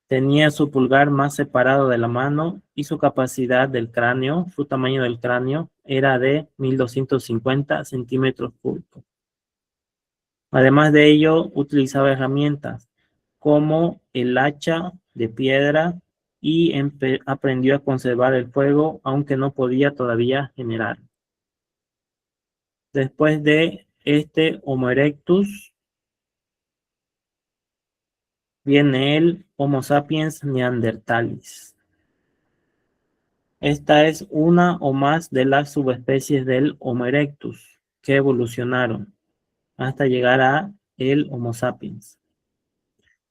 Tenía su pulgar más separado de la mano y su capacidad del cráneo, su tamaño del cráneo, era de 1250 centímetros cúbicos. Además de ello, utilizaba herramientas como el hacha de piedra y aprendió a conservar el fuego, aunque no podía todavía generar. Después de este Homo erectus, viene el Homo sapiens neanderthalis. Esta es una o más de las subespecies del Homo erectus que evolucionaron hasta llegar a el Homo sapiens.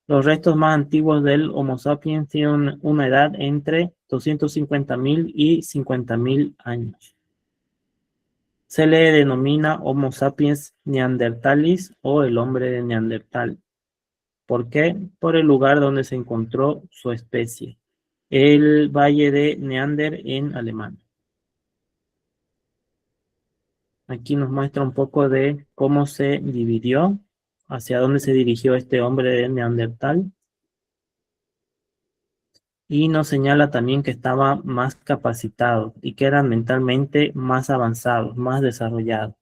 Los restos más antiguos del Homo sapiens tienen una edad entre 250.000 y 50.000 años. Se le denomina Homo sapiens neanderthalis o el hombre de Neandertal. ¿Por qué? Por el lugar donde se encontró su especie, el valle de Neander en Alemania. Aquí nos muestra un poco de cómo se dividió, hacia dónde se dirigió este hombre de Neandertal. Y nos señala también que estaba más capacitado y que eran mentalmente más avanzados, más desarrollados.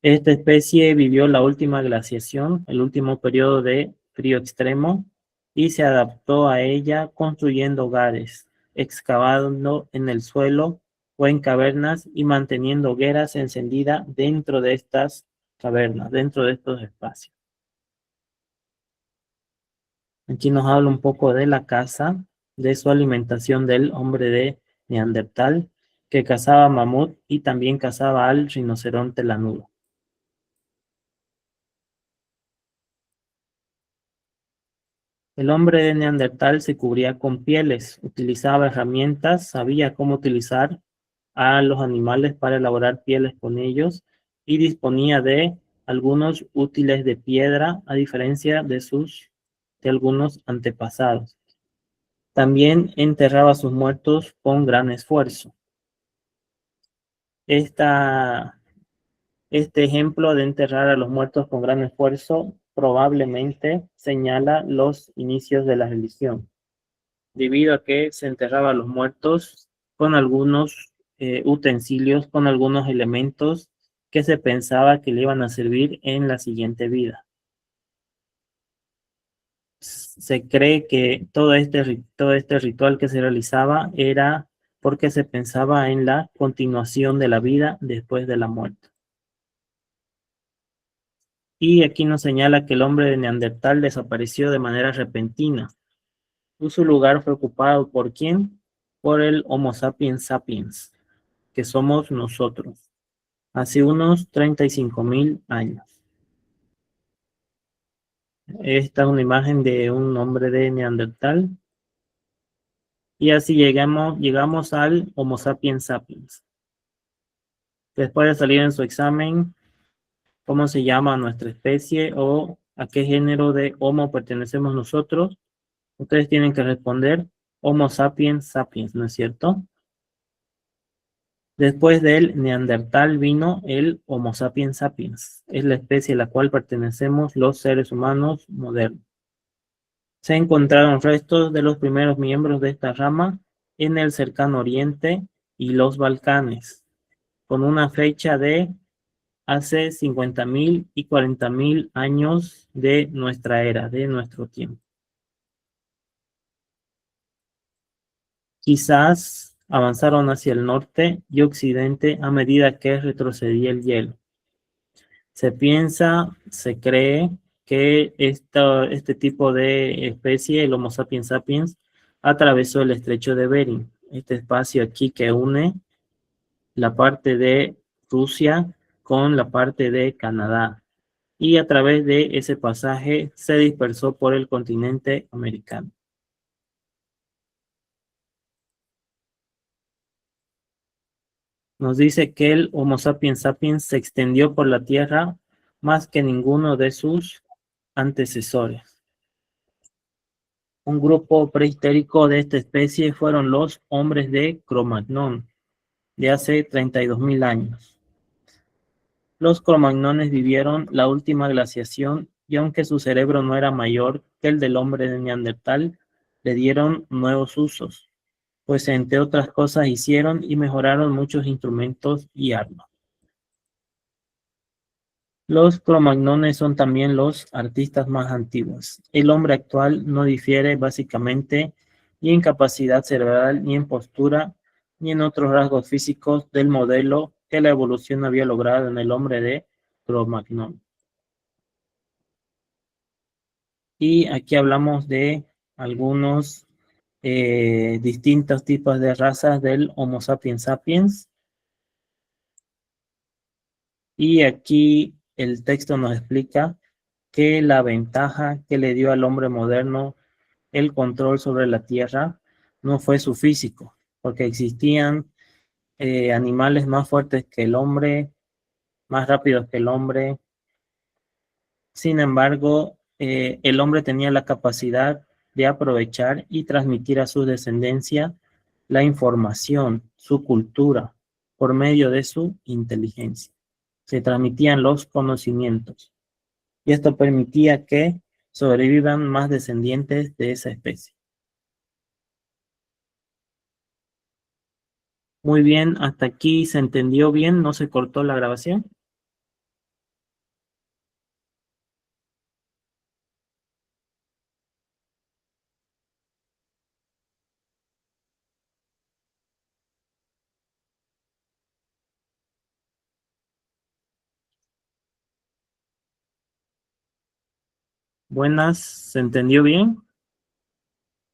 Esta especie vivió la última glaciación, el último periodo de frío extremo, y se adaptó a ella construyendo hogares, excavando en el suelo o en cavernas y manteniendo hogueras encendidas dentro de estas cavernas, dentro de estos espacios. Aquí nos habla un poco de la caza, de su alimentación del hombre de Neandertal, que cazaba mamut y también cazaba al rinoceronte lanudo. El hombre de Neandertal se cubría con pieles, utilizaba herramientas, sabía cómo utilizar a los animales para elaborar pieles con ellos y disponía de algunos útiles de piedra, a diferencia de algunos antepasados. También enterraba a sus muertos con gran esfuerzo. Este ejemplo de enterrar a los muertos con gran esfuerzo probablemente señala los inicios de la religión, debido a que se enterraba a los muertos con algunos utensilios, con algunos elementos que se pensaba que le iban a servir en la siguiente vida. Se cree que todo este ritual que se realizaba era porque se pensaba en la continuación de la vida después de la muerte. Y aquí nos señala que el hombre de Neandertal desapareció de manera repentina. Su lugar fue ocupado ¿por quién? Por el Homo sapiens sapiens, que somos nosotros, hace unos 35.000 años. Esta es una imagen de un hombre de Neandertal. Y así llegamos al Homo sapiens sapiens. Después de salir en su examen, ¿cómo se llama nuestra especie o a qué género de Homo pertenecemos nosotros? Ustedes tienen que responder Homo sapiens sapiens, ¿no es cierto? Después del Neandertal vino el Homo sapiens sapiens. Es la especie a la cual pertenecemos los seres humanos modernos. Se encontraron restos de los primeros miembros de esta rama en el cercano Oriente y los Balcanes, con una fecha de hace 50.000 y 40.000 años de nuestra era, de nuestro tiempo. Quizás avanzaron hacia el norte y occidente a medida que retrocedía el hielo. Se cree que este tipo de especie, el Homo sapiens sapiens, atravesó el estrecho de Bering, este espacio aquí que une la parte de Rusia con la parte de Canadá, y a través de ese pasaje se dispersó por el continente americano. Nos dice que el Homo sapiens sapiens se extendió por la Tierra más que ninguno de sus antecesores. Un grupo prehistórico de esta especie fueron los hombres de Cro-Magnon, de hace 32.000 años. Los cromagnones vivieron la última glaciación y aunque su cerebro no era mayor que el del hombre de Neandertal, le dieron nuevos usos, pues entre otras cosas hicieron y mejoraron muchos instrumentos y armas. Los cromagnones son también los artistas más antiguos. El hombre actual no difiere básicamente ni en capacidad cerebral, ni en postura, ni en otros rasgos físicos del modelo que la evolución había logrado en el hombre de Cro-Magnon. Y aquí hablamos de algunos distintos tipos de razas del Homo sapiens sapiens. Y aquí el texto nos explica que la ventaja que le dio al hombre moderno el control sobre la tierra no fue su físico, porque existían animales más fuertes que el hombre, más rápidos que el hombre. Sin embargo, el hombre tenía la capacidad de aprovechar y transmitir a su descendencia la información, su cultura, por medio de su inteligencia. Se transmitían los conocimientos y esto permitía que sobrevivan más descendientes de esa especie. Muy bien, hasta aquí se entendió bien, no se cortó la grabación. Buenas, ¿se entendió bien?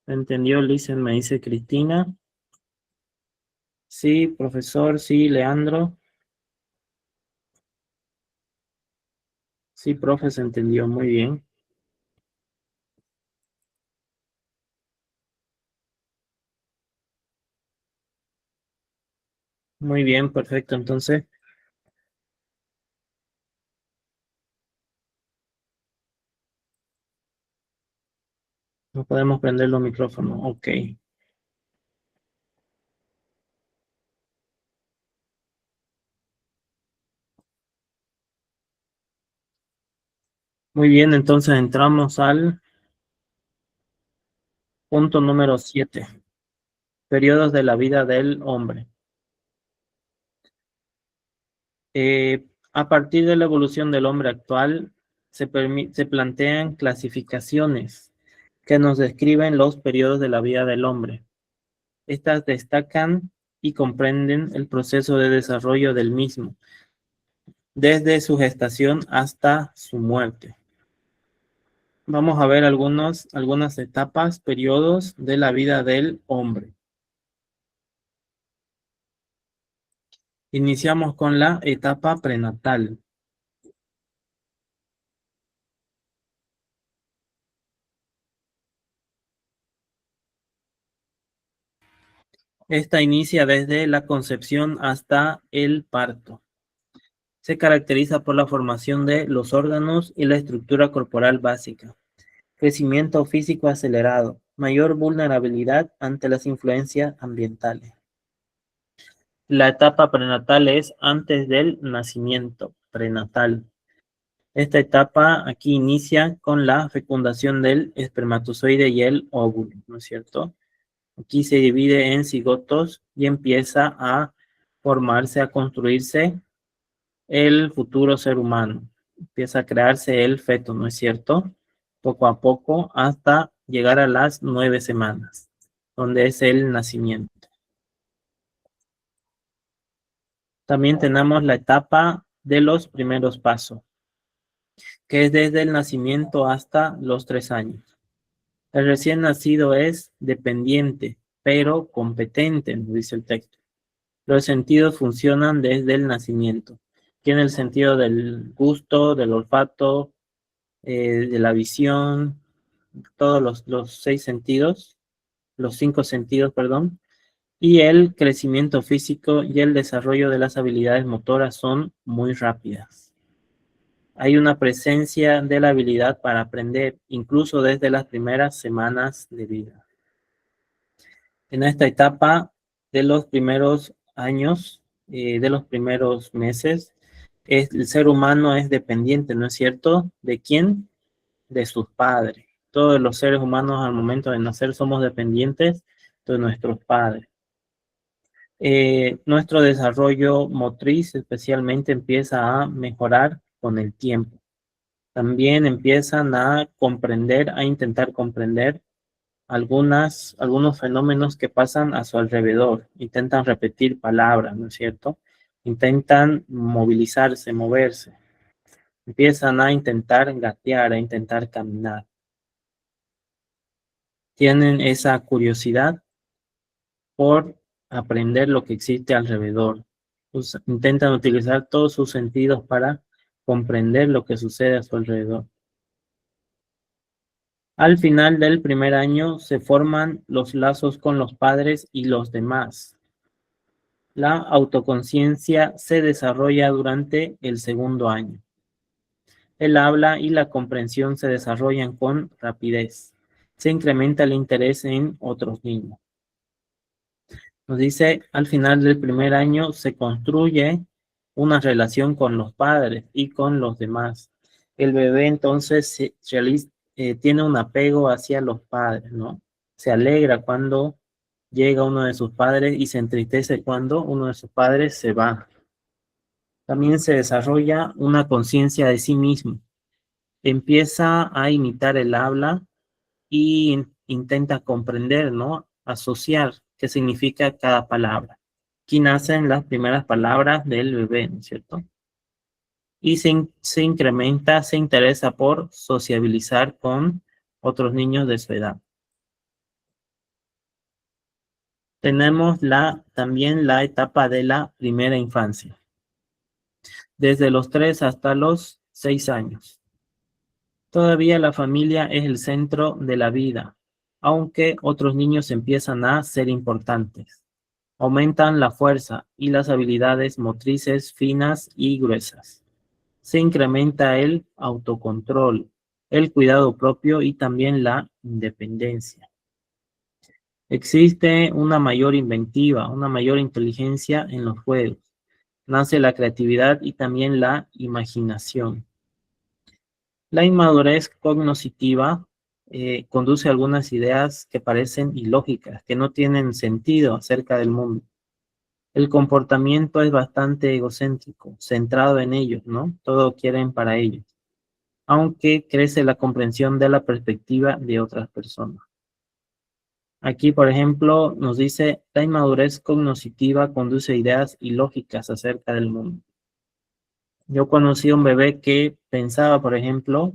¿Se entendió, Listen? Me dice Cristina. Sí, profesor, sí, Leandro. Sí, profe, se entendió muy bien. Muy bien, perfecto, entonces. No podemos prender los micrófonos, ok. Muy bien, entonces entramos al punto número 7. Periodos de la vida del hombre. A partir de la evolución del hombre actual, se plantean clasificaciones que nos describen los periodos de la vida del hombre. Estas destacan y comprenden el proceso de desarrollo del mismo, desde su gestación hasta su muerte. Vamos a ver algunas etapas, periodos de la vida del hombre. Iniciamos con la etapa prenatal. Esta inicia desde la concepción hasta el parto. Se caracteriza por la formación de los órganos y la estructura corporal básica. Crecimiento físico acelerado, mayor vulnerabilidad ante las influencias ambientales. La etapa prenatal es antes del nacimiento, prenatal. Esta etapa aquí inicia con la fecundación del espermatozoide y el óvulo, ¿no es cierto? Aquí se divide en cigotos y empieza a formarse, a construirse el futuro ser humano. Empieza a crearse el feto, ¿no es cierto? Poco a poco hasta llegar a las 9 semanas, donde es el nacimiento. También tenemos la etapa de los primeros pasos, que es desde el nacimiento hasta los 3 años. El recién nacido es dependiente, pero competente, nos dice el texto. Los sentidos funcionan desde el nacimiento. Tiene el sentido del gusto, del olfato, de la visión, todos los 6 sentidos, los 5 sentidos, perdón, y el crecimiento físico y el desarrollo de las habilidades motoras son muy rápidas. Hay una presencia de la habilidad para aprender, incluso desde las primeras semanas de vida. En esta etapa de los primeros años, de los primeros meses, el ser humano es dependiente, ¿no es cierto? ¿De quién? De sus padres. Todos los seres humanos al momento de nacer somos dependientes de nuestros padres. Nuestro desarrollo motriz especialmente empieza a mejorar con el tiempo. También empiezan a comprender, a intentar comprender algunos fenómenos que pasan a su alrededor. Intentan repetir palabras, ¿no es cierto? Intentan movilizarse, moverse. Empiezan a intentar gatear, a intentar caminar. Tienen esa curiosidad por aprender lo que existe alrededor. Intentan utilizar todos sus sentidos para comprender lo que sucede a su alrededor. Al final del primer año se forman los lazos con los padres y los demás. La autoconciencia se desarrolla durante el segundo año. El habla y la comprensión se desarrollan con rapidez. Se incrementa el interés en otros niños. Nos dice, al final del primer año se construye una relación con los padres y con los demás. El bebé entonces tiene un apego hacia los padres, ¿no? Se alegra cuando llega uno de sus padres y se entristece cuando uno de sus padres se va. También se desarrolla una conciencia de sí mismo. Empieza a imitar el habla y intenta comprender, ¿no? Asociar qué significa cada palabra. Aquí nacen las primeras palabras del bebé, ¿no es cierto? Y se incrementa, se interesa por sociabilizar con otros niños de su edad. Tenemos también la etapa de la primera infancia. Desde los 3 hasta los 6 años. Todavía la familia es el centro de la vida, aunque otros niños empiezan a ser importantes. Aumentan la fuerza y las habilidades motrices finas y gruesas. Se incrementa el autocontrol, el cuidado propio y también la independencia. Existe una mayor inventiva, una mayor inteligencia en los juegos. Nace la creatividad y también la imaginación. La inmadurez cognitiva conduce a algunas ideas que parecen ilógicas, que no tienen sentido acerca del mundo. El comportamiento es bastante egocéntrico, centrado en ellos, ¿no? Todo quieren para ellos. Aunque crece la comprensión de la perspectiva de otras personas. Aquí, por ejemplo, nos dice, la inmadurez cognitiva conduce a ideas ilógicas acerca del mundo. Yo conocí a un bebé que pensaba, por ejemplo,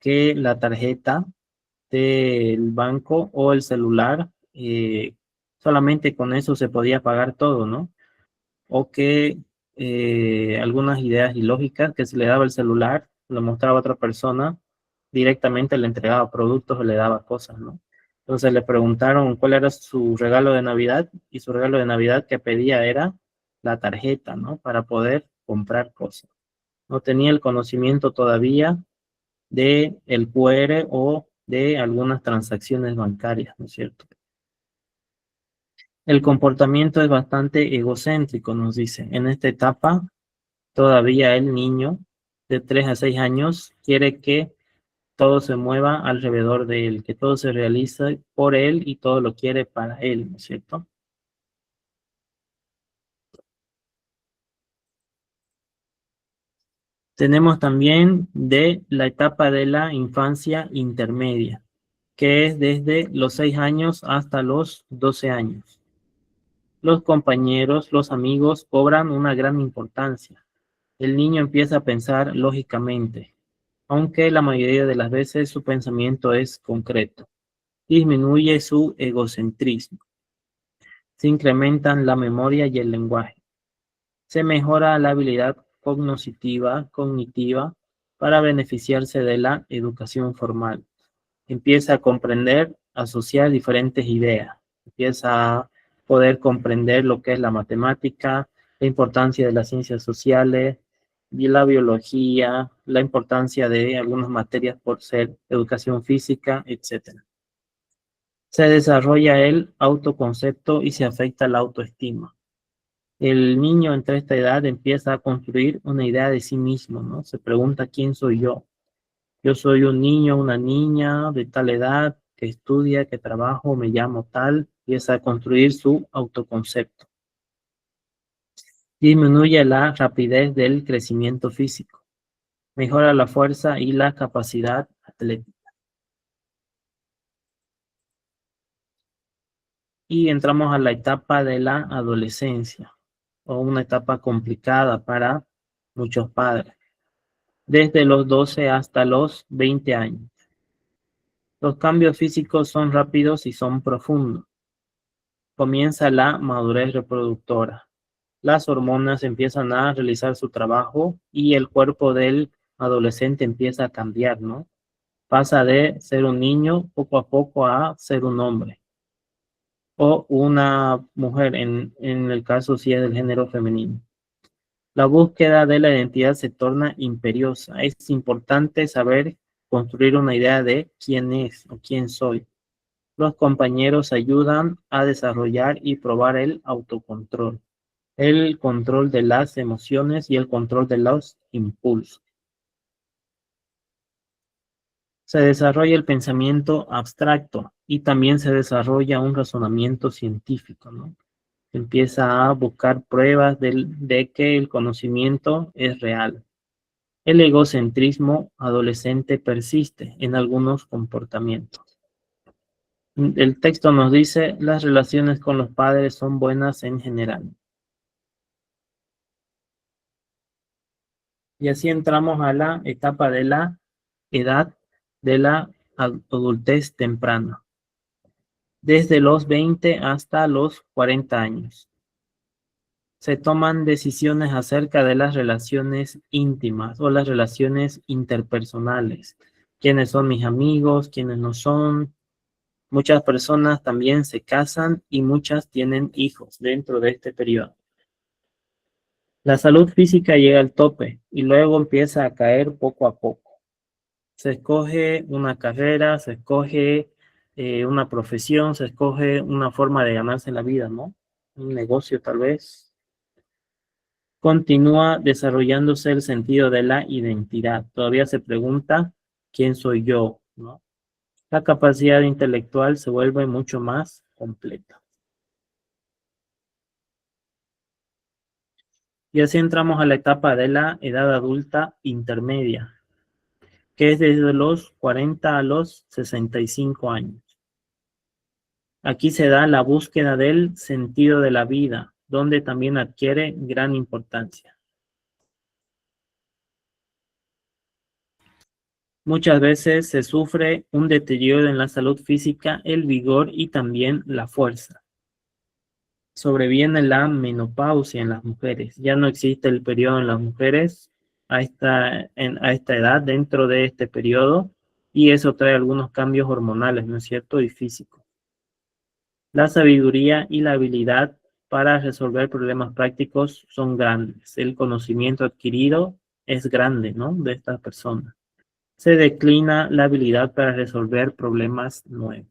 que la tarjeta del banco o el celular, solamente con eso se podía pagar todo, ¿no? O que algunas ideas ilógicas que se le daba el celular, lo mostraba a otra persona, directamente le entregaba productos o le daba cosas, ¿no? Entonces le preguntaron cuál era su regalo de Navidad y su regalo de Navidad que pedía era la tarjeta, ¿no? Para poder comprar cosas. No tenía el conocimiento todavía de el QR o de algunas transacciones bancarias, ¿no es cierto? El comportamiento es bastante egocéntrico, nos dice. En esta etapa, todavía el niño de 3 a 6 años quiere que todo se mueva alrededor de él, que todo se realice por él y todo lo quiere para él, ¿no es cierto? Tenemos también de la etapa de la infancia intermedia, que es desde los 6 años hasta los 12 años. Los compañeros, los amigos cobran una gran importancia. El niño empieza a pensar lógicamente, aunque la mayoría de las veces su pensamiento es concreto. Disminuye su egocentrismo. Se incrementan la memoria y el lenguaje. Se mejora la habilidad cognitiva para beneficiarse de la educación formal. Empieza a comprender, asociar diferentes ideas. Empieza a poder comprender lo que es la matemática, la importancia de las ciencias sociales y la biología, la importancia de algunas materias por ser educación física, etc. Se desarrolla el autoconcepto y se afecta la autoestima. El niño entre esta edad empieza a construir una idea de sí mismo, ¿no? Se pregunta quién soy yo. Yo soy un niño, una niña de tal edad que estudia, que trabajo, me llamo tal, empieza a construir su autoconcepto. Disminuye la rapidez del crecimiento físico. Mejora la fuerza y la capacidad atlética. Y entramos a la etapa de la adolescencia, o una etapa complicada para muchos padres, desde los 12 hasta los 20 años. Los cambios físicos son rápidos y son profundos. Comienza la madurez reproductora. Las hormonas empiezan a realizar su trabajo y el cuerpo del adolescente empieza a cambiar, ¿no? Pasa de ser un niño poco a poco a ser un hombre. O una mujer, en el caso si es del género femenino. La búsqueda de la identidad se torna imperiosa. Es importante saber construir una idea de quién es o quién soy. Los compañeros ayudan a desarrollar y probar el autocontrol, el control de las emociones y el control de los impulsos. Se desarrolla el pensamiento abstracto y también se desarrolla un razonamiento científico, ¿no? Empieza a buscar pruebas de que el conocimiento es real. El egocentrismo adolescente persiste en algunos comportamientos. El texto nos dice, las relaciones con los padres son buenas en general. Y así entramos a la etapa de la edad de la adultez temprana. Desde los 20 hasta los 40 años. Se toman decisiones acerca de las relaciones íntimas o las relaciones interpersonales. ¿Quiénes son mis amigos? ¿Quiénes no son? Muchas personas también se casan y muchas tienen hijos dentro de este periodo. La salud física llega al tope y luego empieza a caer poco a poco. Se escoge una carrera, se escoge una profesión, se escoge una forma de ganarse la vida, ¿no? Un negocio tal vez. Continúa desarrollándose el sentido de la identidad. Todavía se pregunta, ¿quién soy yo? ¿No? La capacidad intelectual se vuelve mucho más completa. Y así entramos a la etapa de la edad adulta intermedia, que es desde los 40 a los 65 años. Aquí se da la búsqueda del sentido de la vida, donde también adquiere gran importancia. Muchas veces se sufre un deterioro en la salud física, el vigor y también la fuerza. Sobreviene la menopausia en las mujeres. Ya no existe el periodo en las mujeres a esta edad, dentro de este periodo, y eso trae algunos cambios hormonales, ¿no es cierto? Y físicos. La sabiduría y la habilidad para resolver problemas prácticos son grandes. El conocimiento adquirido es grande, ¿no? De estas personas. Se declina la habilidad para resolver problemas nuevos.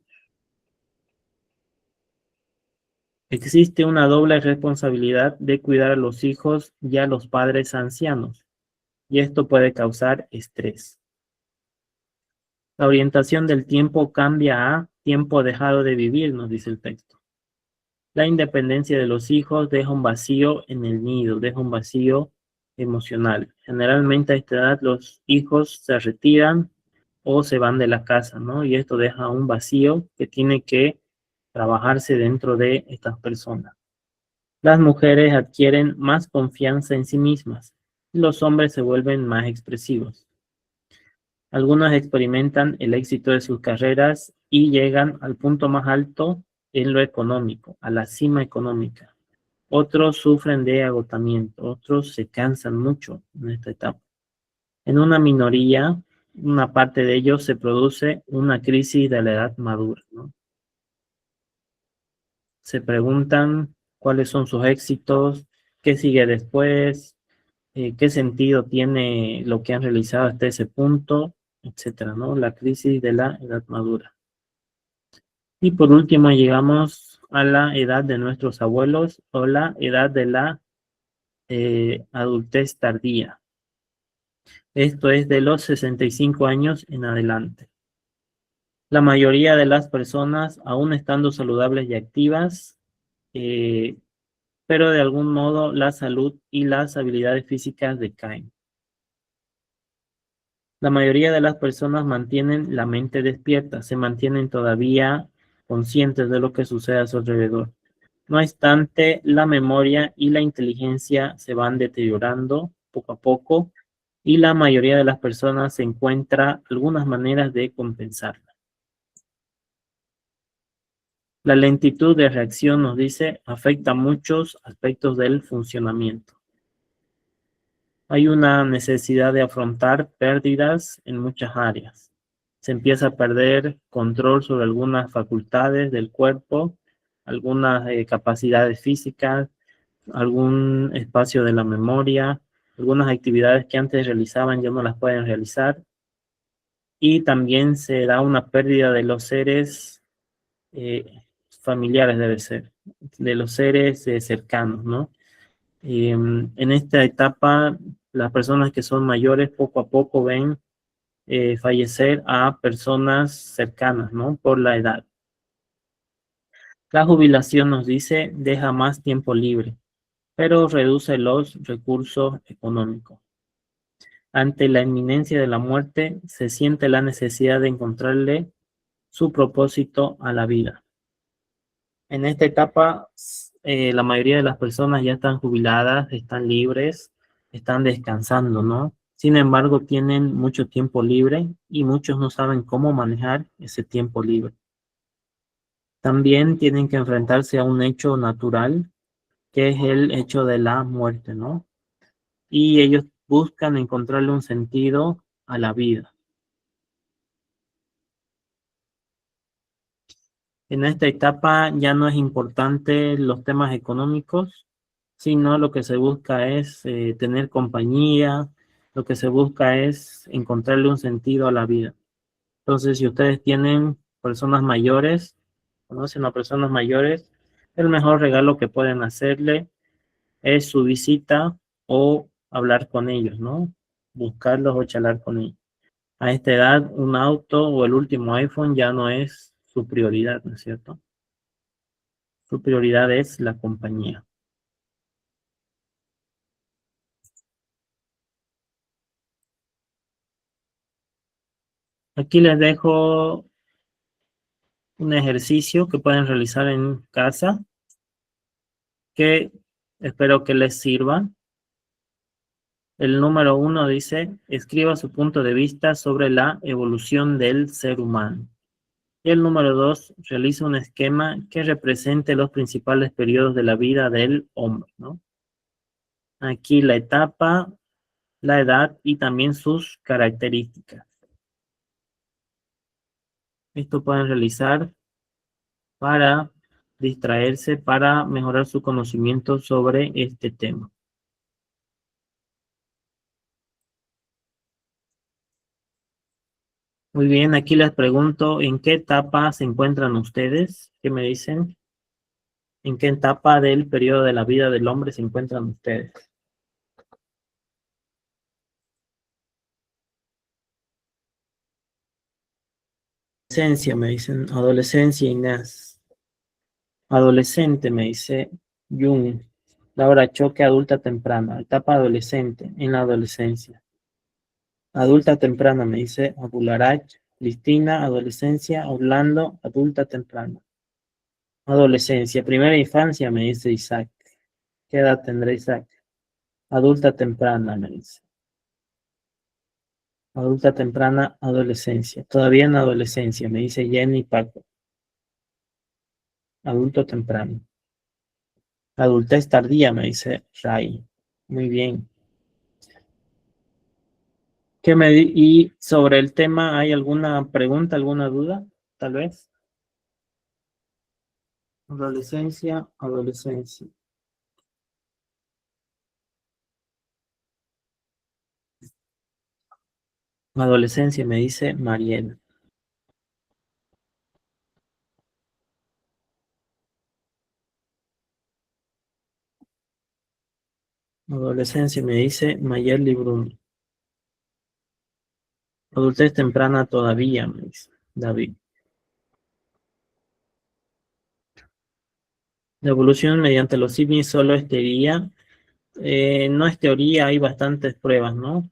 Existe una doble responsabilidad de cuidar a los hijos y a los padres ancianos, y esto puede causar estrés. La orientación del tiempo cambia a tiempo dejado de vivir, nos dice el texto. La independencia de los hijos deja un vacío en el nido, deja un vacío emocional. Generalmente a esta edad los hijos se retiran o se van de la casa, ¿no? Y esto deja un vacío que tiene que trabajarse dentro de estas personas. Las mujeres adquieren más confianza en sí mismas y los hombres se vuelven más expresivos. Algunos experimentan el éxito de sus carreras y llegan al punto más alto en lo económico, a la cima económica. Otros sufren de agotamiento, otros se cansan mucho en esta etapa. En una minoría, una parte de ellos se produce una crisis de la edad madura, ¿no? Se preguntan cuáles son sus éxitos, qué sigue después, qué sentido tiene lo que han realizado hasta ese punto, etcétera, ¿no? La crisis de la edad madura. Y por último llegamos a la edad de nuestros abuelos o la edad de la adultez tardía. Esto es de los 65 años en adelante. La mayoría de las personas, aún estando saludables y activas, pero de algún modo la salud y las habilidades físicas decaen. La mayoría de las personas mantienen la mente despierta, se mantienen todavía conscientes de lo que sucede a su alrededor. No obstante, la memoria y la inteligencia se van deteriorando poco a poco y la mayoría de las personas se encuentra algunas maneras de compensarla. La lentitud de reacción, nos dice, afecta muchos aspectos del funcionamiento. Hay una necesidad de afrontar pérdidas en muchas áreas. Se empieza a perder control sobre algunas facultades del cuerpo, algunas capacidades físicas, algún espacio de la memoria, algunas actividades que antes realizaban ya no las pueden realizar. Y también se da una pérdida de los seres familiares, debe ser, de los seres cercanos, ¿no? En esta etapa, las personas que son mayores poco a poco ven fallecer a personas cercanas, ¿no? Por la edad. La jubilación, nos dice, deja más tiempo libre, pero reduce los recursos económicos. Ante la inminencia de la muerte, se siente la necesidad de encontrarle su propósito a la vida. En esta etapa, la mayoría de las personas ya están jubiladas, están libres, están descansando, ¿no? Sin embargo, tienen mucho tiempo libre y muchos no saben cómo manejar ese tiempo libre. También tienen que enfrentarse a un hecho natural, que es el hecho de la muerte, ¿no? Y ellos buscan encontrarle un sentido a la vida. En esta etapa ya no es importante los temas económicos, sino lo que se busca es tener compañía, lo que se busca es encontrarle un sentido a la vida. Entonces, si ustedes tienen personas mayores, conocen a personas mayores, el mejor regalo que pueden hacerle es su visita o hablar con ellos, ¿no? Buscarlos o charlar con ellos. A esta edad, un auto o el último iPhone ya no es su prioridad, ¿no es cierto? Su prioridad es la compañía. Aquí les dejo un ejercicio que pueden realizar en casa, que espero que les sirva. El número 1 dice, escriba su punto de vista sobre la evolución del ser humano. Y el número 2, realiza un esquema que represente los principales periodos de la vida del hombre, ¿no? Aquí la etapa, la edad y también sus características. Esto pueden realizar para distraerse, para mejorar su conocimiento sobre este tema. Muy bien, aquí les pregunto, ¿en qué etapa se encuentran ustedes? ¿Qué me dicen? ¿En qué etapa del periodo de la vida del hombre se encuentran ustedes? Adolescencia, me dicen. Adolescencia, Inés. Adolescente, me dice Jung. Laura Choque, adulta temprana. Etapa adolescente, en la adolescencia. Adulta temprana, me dice Abularach. Cristina, adolescencia. Orlando, adulta temprana. Adolescencia, primera infancia, me dice Isaac. ¿Qué edad tendrá Isaac? Adulta temprana, me dice. Adulta temprana, adolescencia. Todavía en adolescencia, me dice Jenny Paco. Adulto temprano. La adultez tardía, me dice Ray. Muy bien. Y sobre el tema, ¿hay alguna pregunta, alguna duda? Tal vez. Adolescencia. Adolescencia, me dice Mariel. Adolescencia, me dice Mayerly Brun. Adultez temprana todavía, me dice David. La evolución mediante los simios solo es teoría. No es teoría, hay bastantes pruebas, ¿no?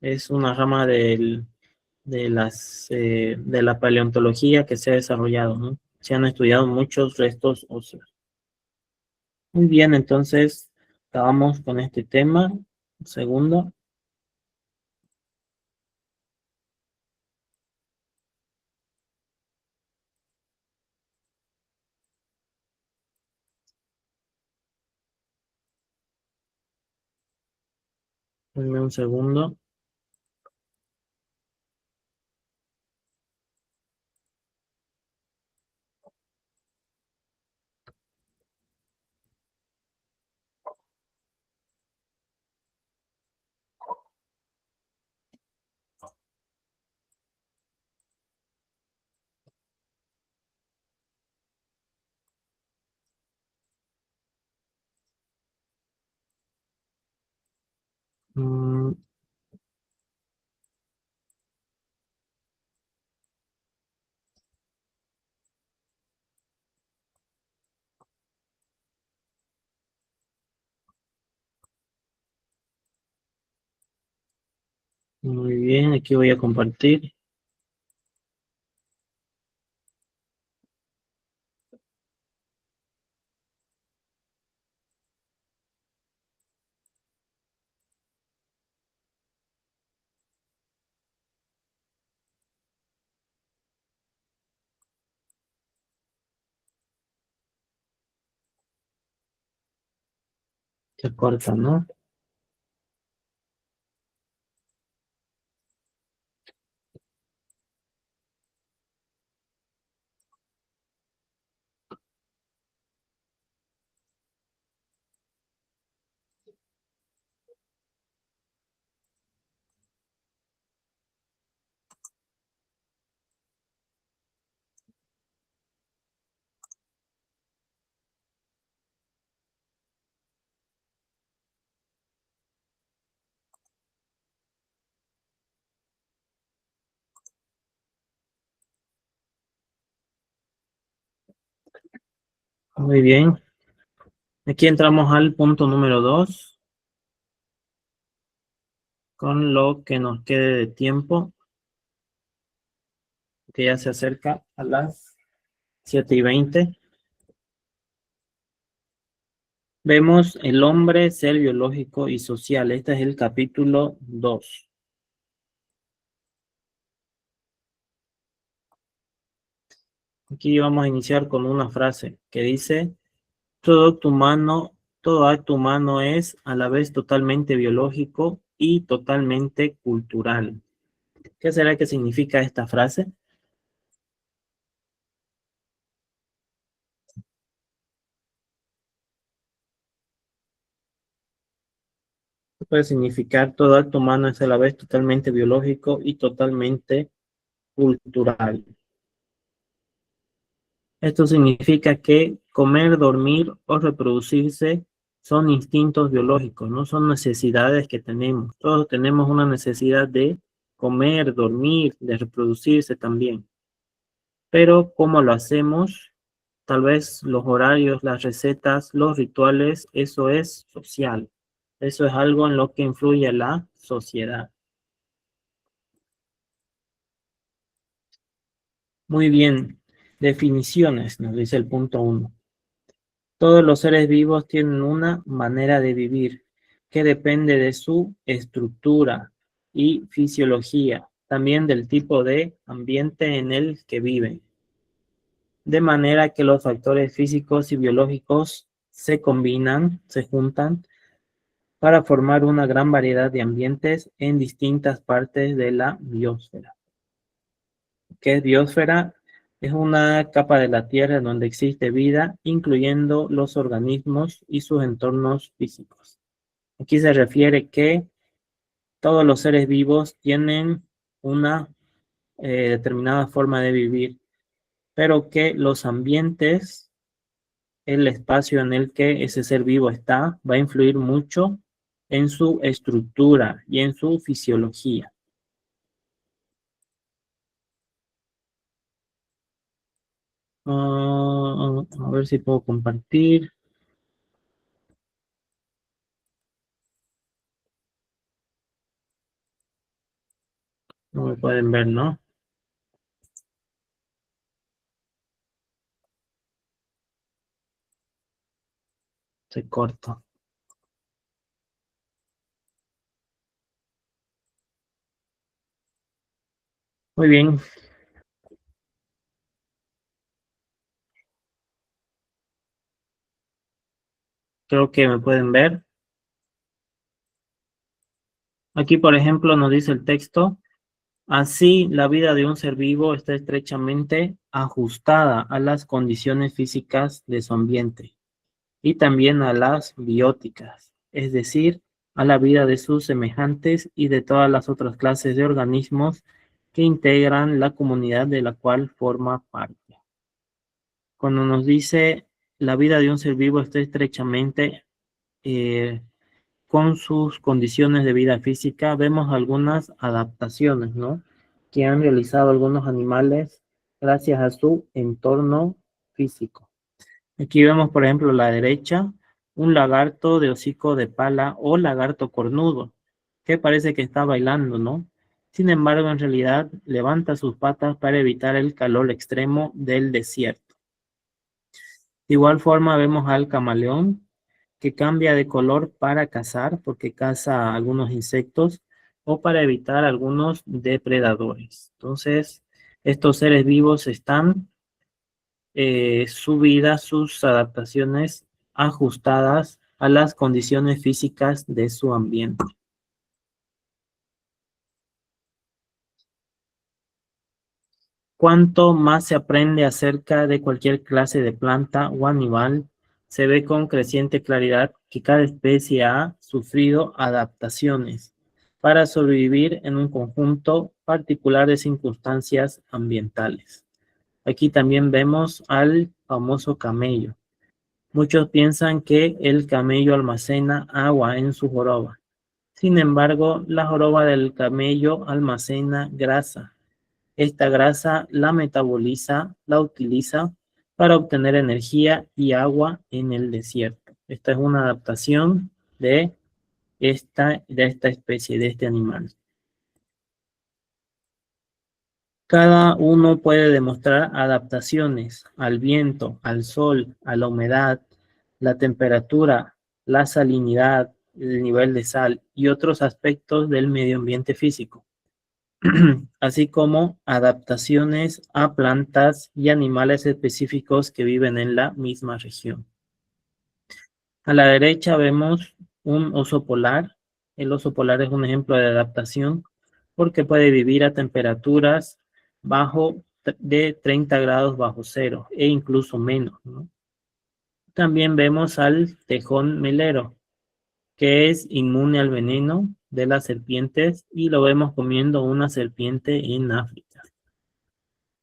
Es una rama de la paleontología que se ha desarrollado, ¿no? Se han estudiado muchos restos óseos. Muy bien, entonces acabamos con este tema. Un segundo. Denme un segundo. Muy bien, aquí voy a compartir. Se corta, ¿no? Muy bien. Aquí entramos al punto número 2. Con lo que nos quede de tiempo. Que ya se acerca a las 7:20. Vemos el hombre, ser biológico y social. Este es el capítulo 2. Aquí vamos a iniciar con una frase que dice: todo acto humano es a la vez totalmente biológico y totalmente cultural. ¿Qué será que significa esta frase? Puede significar todo acto humano es a la vez totalmente biológico y totalmente cultural. Esto significa que comer, dormir o reproducirse son instintos biológicos, no son necesidades que tenemos. Todos tenemos una necesidad de comer, dormir, de reproducirse también. Pero ¿cómo lo hacemos? Tal vez los horarios, las recetas, los rituales, eso es social. Eso es algo en lo que influye la sociedad. Muy bien. Definiciones, nos dice el punto 1. Todos los seres vivos tienen una manera de vivir que depende de su estructura y fisiología, también del tipo de ambiente en el que viven. De manera que los factores físicos y biológicos se combinan, se juntan para formar una gran variedad de ambientes en distintas partes de la biosfera. ¿Qué es biosfera? Es una capa de la Tierra donde existe vida, incluyendo los organismos y sus entornos físicos. Aquí se refiere que todos los seres vivos tienen una determinada forma de vivir, pero que los ambientes, el espacio en el que ese ser vivo está, va a influir mucho en su estructura y en su fisiología. A ver si puedo compartir. No me pueden ver, ¿no? Se corta. Muy bien. Creo que me pueden ver. Aquí, por ejemplo, nos dice el texto: así, la vida de un ser vivo está estrechamente ajustada a las condiciones físicas de su ambiente y también a las bióticas, es decir, a la vida de sus semejantes y de todas las otras clases de organismos que integran la comunidad de la cual forma parte. Cuando nos dice la vida de un ser vivo está estrechamente con sus condiciones de vida física, vemos algunas adaptaciones, ¿no?, que han realizado algunos animales gracias a su entorno físico. Aquí vemos, por ejemplo, a la derecha, un lagarto de hocico de pala o lagarto cornudo, que parece que está bailando, ¿no? Sin embargo, en realidad, levanta sus patas para evitar el calor extremo del desierto. De igual forma, vemos al camaleón, que cambia de color para cazar, porque caza algunos insectos, o para evitar algunos depredadores. Entonces, estos seres vivos están su vida, sus adaptaciones ajustadas a las condiciones físicas de su ambiente. Cuanto más se aprende acerca de cualquier clase de planta o animal, se ve con creciente claridad que cada especie ha sufrido adaptaciones para sobrevivir en un conjunto particular de circunstancias ambientales. Aquí también vemos al famoso camello. Muchos piensan que el camello almacena agua en su joroba. Sin embargo, la joroba del camello almacena grasa. Esta grasa la metaboliza, la utiliza para obtener energía y agua en el desierto. Esta es una adaptación de esta especie, de este animal. Cada uno puede demostrar adaptaciones al viento, al sol, a la humedad, la temperatura, la salinidad, el nivel de sal y otros aspectos del medio ambiente físico, así como adaptaciones a plantas y animales específicos que viven en la misma región. A la derecha vemos un oso polar. El oso polar es un ejemplo de adaptación porque puede vivir a temperaturas de 30 grados bajo cero e incluso menos, ¿no? También vemos al tejón melero, que es inmune al veneno de las serpientes y lo vemos comiendo una serpiente en África.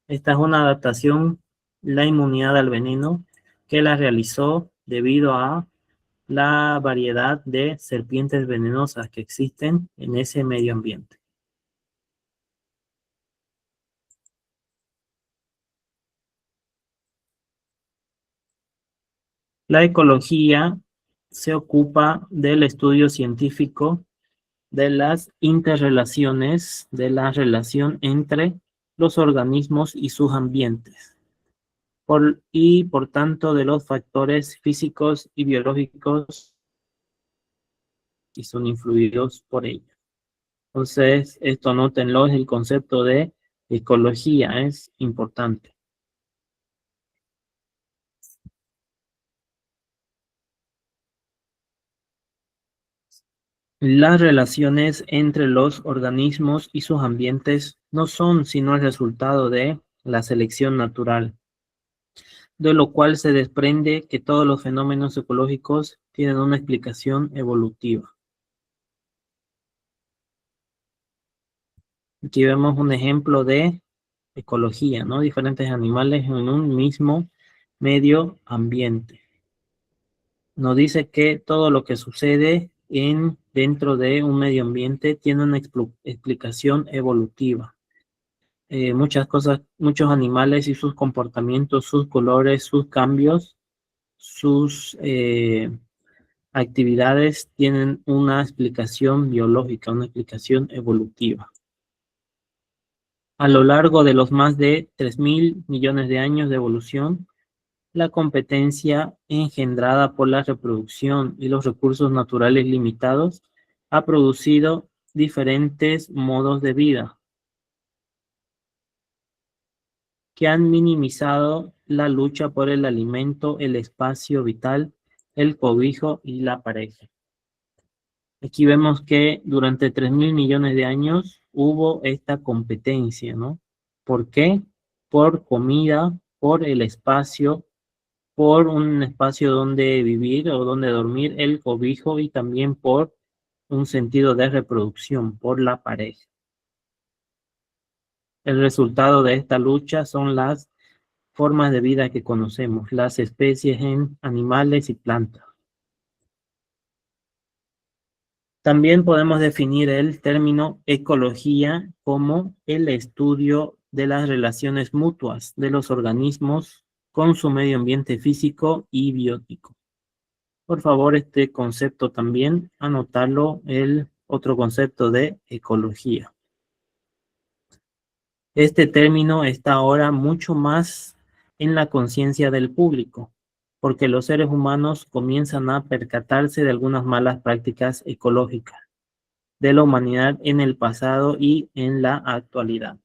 Esta es una adaptación, la inmunidad al veneno, que la realizó debido a la variedad de serpientes venenosas que existen en ese medio ambiente. La ecología se ocupa del estudio científico de las interrelaciones, de la relación entre los organismos y sus ambientes, y por tanto de los factores físicos y biológicos que son influidos por ello. Entonces, esto anótenlo, es el concepto de ecología, es importante. Las relaciones entre los organismos y sus ambientes no son sino el resultado de la selección natural, de lo cual se desprende que todos los fenómenos ecológicos tienen una explicación evolutiva. Aquí vemos un ejemplo de ecología, ¿no? Diferentes animales en un mismo medio ambiente. Nos dice que todo lo que sucede dentro de un medio ambiente tiene una explicación evolutiva. Muchas cosas, muchos animales y sus comportamientos, sus colores, sus cambios, sus actividades tienen una explicación biológica, una explicación evolutiva. A lo largo de los más de 3.000 millones de años de evolución, la competencia engendrada por la reproducción y los recursos naturales limitados ha producido diferentes modos de vida que han minimizado la lucha por el alimento, el espacio vital, el cobijo y la pareja. Aquí vemos que durante 3.000 millones de años hubo esta competencia, ¿no? ¿Por qué? Por comida, por el espacio, por un espacio donde vivir o donde dormir, el cobijo, y también por un sentido de reproducción, por la pareja. El resultado de esta lucha son las formas de vida que conocemos, las especies en animales y plantas. También podemos definir el término ecología como el estudio de las relaciones mutuas de los organismos con su medio ambiente físico y biótico. Por favor, este concepto también anotarlo, el otro concepto de ecología. Este término está ahora mucho más en la conciencia del público, porque los seres humanos comienzan a percatarse de algunas malas prácticas ecológicas de la humanidad en el pasado y en la actualidad.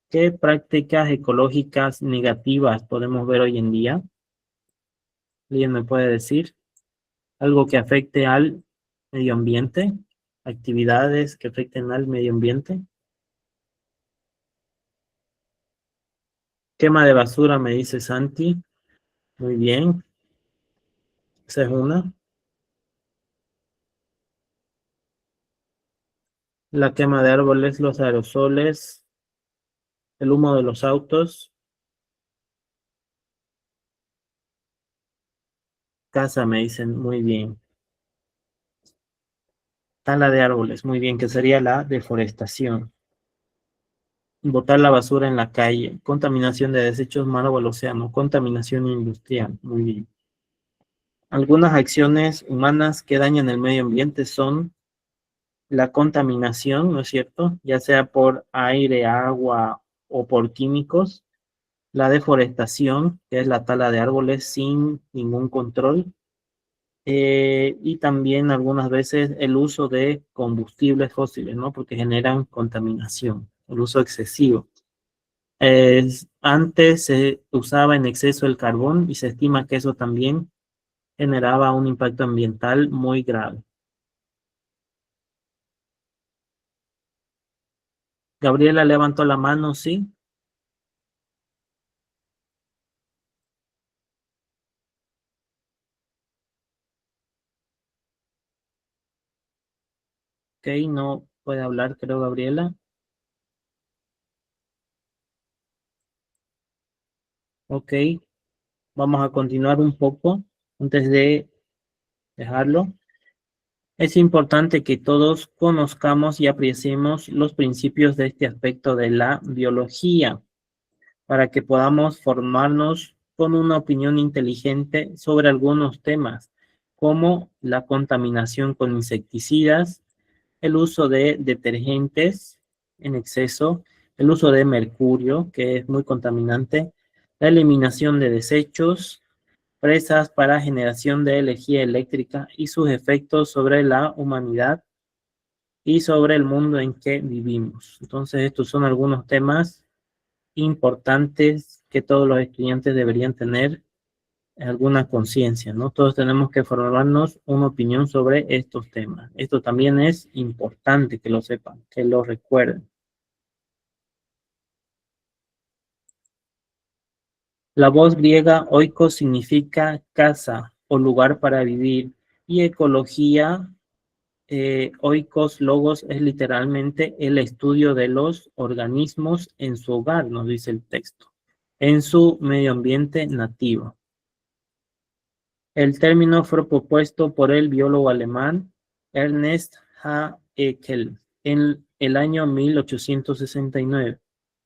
¿Qué prácticas ecológicas negativas podemos ver hoy en día? ¿Alguien me puede decir? Algo que afecte al medio ambiente, actividades que afecten al medio ambiente. Quema de basura, me dice Santi. Muy bien. Esa es una. La quema de árboles, los aerosoles, el humo de los autos. Casa, me dicen, muy bien. Tala de árboles, muy bien, que sería la deforestación. Botar la basura en la calle, contaminación de desechos, mar o el océano, contaminación industrial, muy bien. Algunas acciones humanas que dañan el medio ambiente son la contaminación, ¿no es cierto? Ya sea por aire, agua o por químicos. La deforestación, que es la tala de árboles sin ningún control. Y también algunas veces el uso de combustibles fósiles, ¿no? Porque generan contaminación, el uso excesivo. Antes se usaba en exceso el carbón y se estima que eso también generaba un impacto ambiental muy grave. Gabriela levantó la mano, ¿sí? Ok, no puede hablar, creo, Gabriela. Ok, vamos a continuar un poco antes de dejarlo. Es importante que todos conozcamos y apreciemos los principios de este aspecto de la biología para que podamos formarnos con una opinión inteligente sobre algunos temas, como la contaminación con insecticidas, el uso de detergentes en exceso, el uso de mercurio, que es muy contaminante, la eliminación de desechos, presas para generación de energía eléctrica y sus efectos sobre la humanidad y sobre el mundo en que vivimos. Entonces, estos son algunos temas importantes que todos los estudiantes deberían tener alguna conciencia, ¿no? Todos tenemos que formarnos una opinión sobre estos temas. Esto también es importante que lo sepan, que lo recuerden. La voz griega oikos significa casa o lugar para vivir, y ecología, oikos logos, es literalmente el estudio de los organismos en su hogar, nos dice el texto, en su medio ambiente nativo. El término fue propuesto por el biólogo alemán Ernst Haeckel en el año 1869,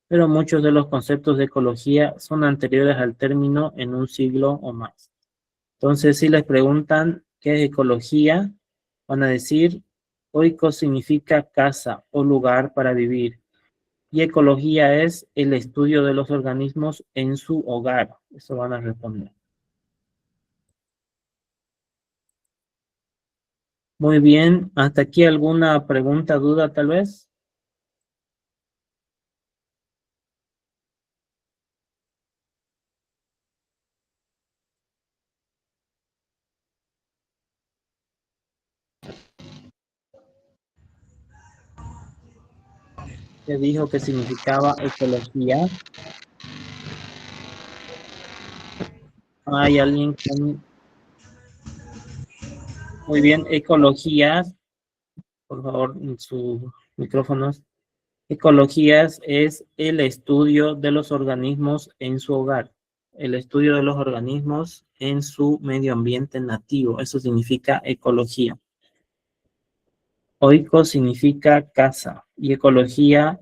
pero muchos de los conceptos de ecología son anteriores al término en un siglo o más. Entonces, si les preguntan qué es ecología, van a decir, oikos significa casa o lugar para vivir, y ecología es el estudio de los organismos en su hogar. Eso van a responder. Muy bien, ¿hasta aquí alguna pregunta, duda tal vez? ¿Qué dijo que significaba ecología? ¿Hay alguien con...? Muy bien, ecología, por favor, en sus micrófonos. Ecologías es el estudio de los organismos en su hogar, el estudio de los organismos en su medio ambiente nativo. Eso significa ecología. Oikos significa casa y ecología,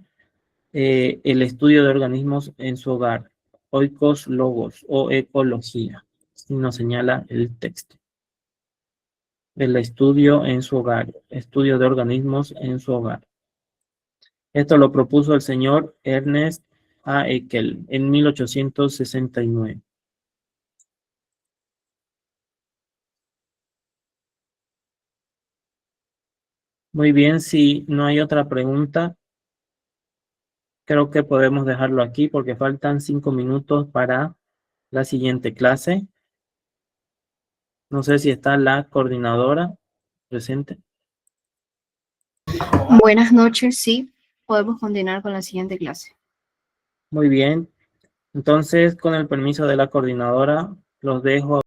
el estudio de organismos en su hogar. Oikos logos o ecología, así nos señala el texto. El estudio en su hogar, estudio de organismos en su hogar. Esto lo propuso el señor Ernst Haeckel en 1869. Muy bien, si no hay otra pregunta, creo que podemos dejarlo aquí porque faltan 5 minutos para la siguiente clase. No sé si está la coordinadora presente. Buenas noches, sí. Podemos continuar con la siguiente clase. Muy bien. Entonces, con el permiso de la coordinadora, los dejo.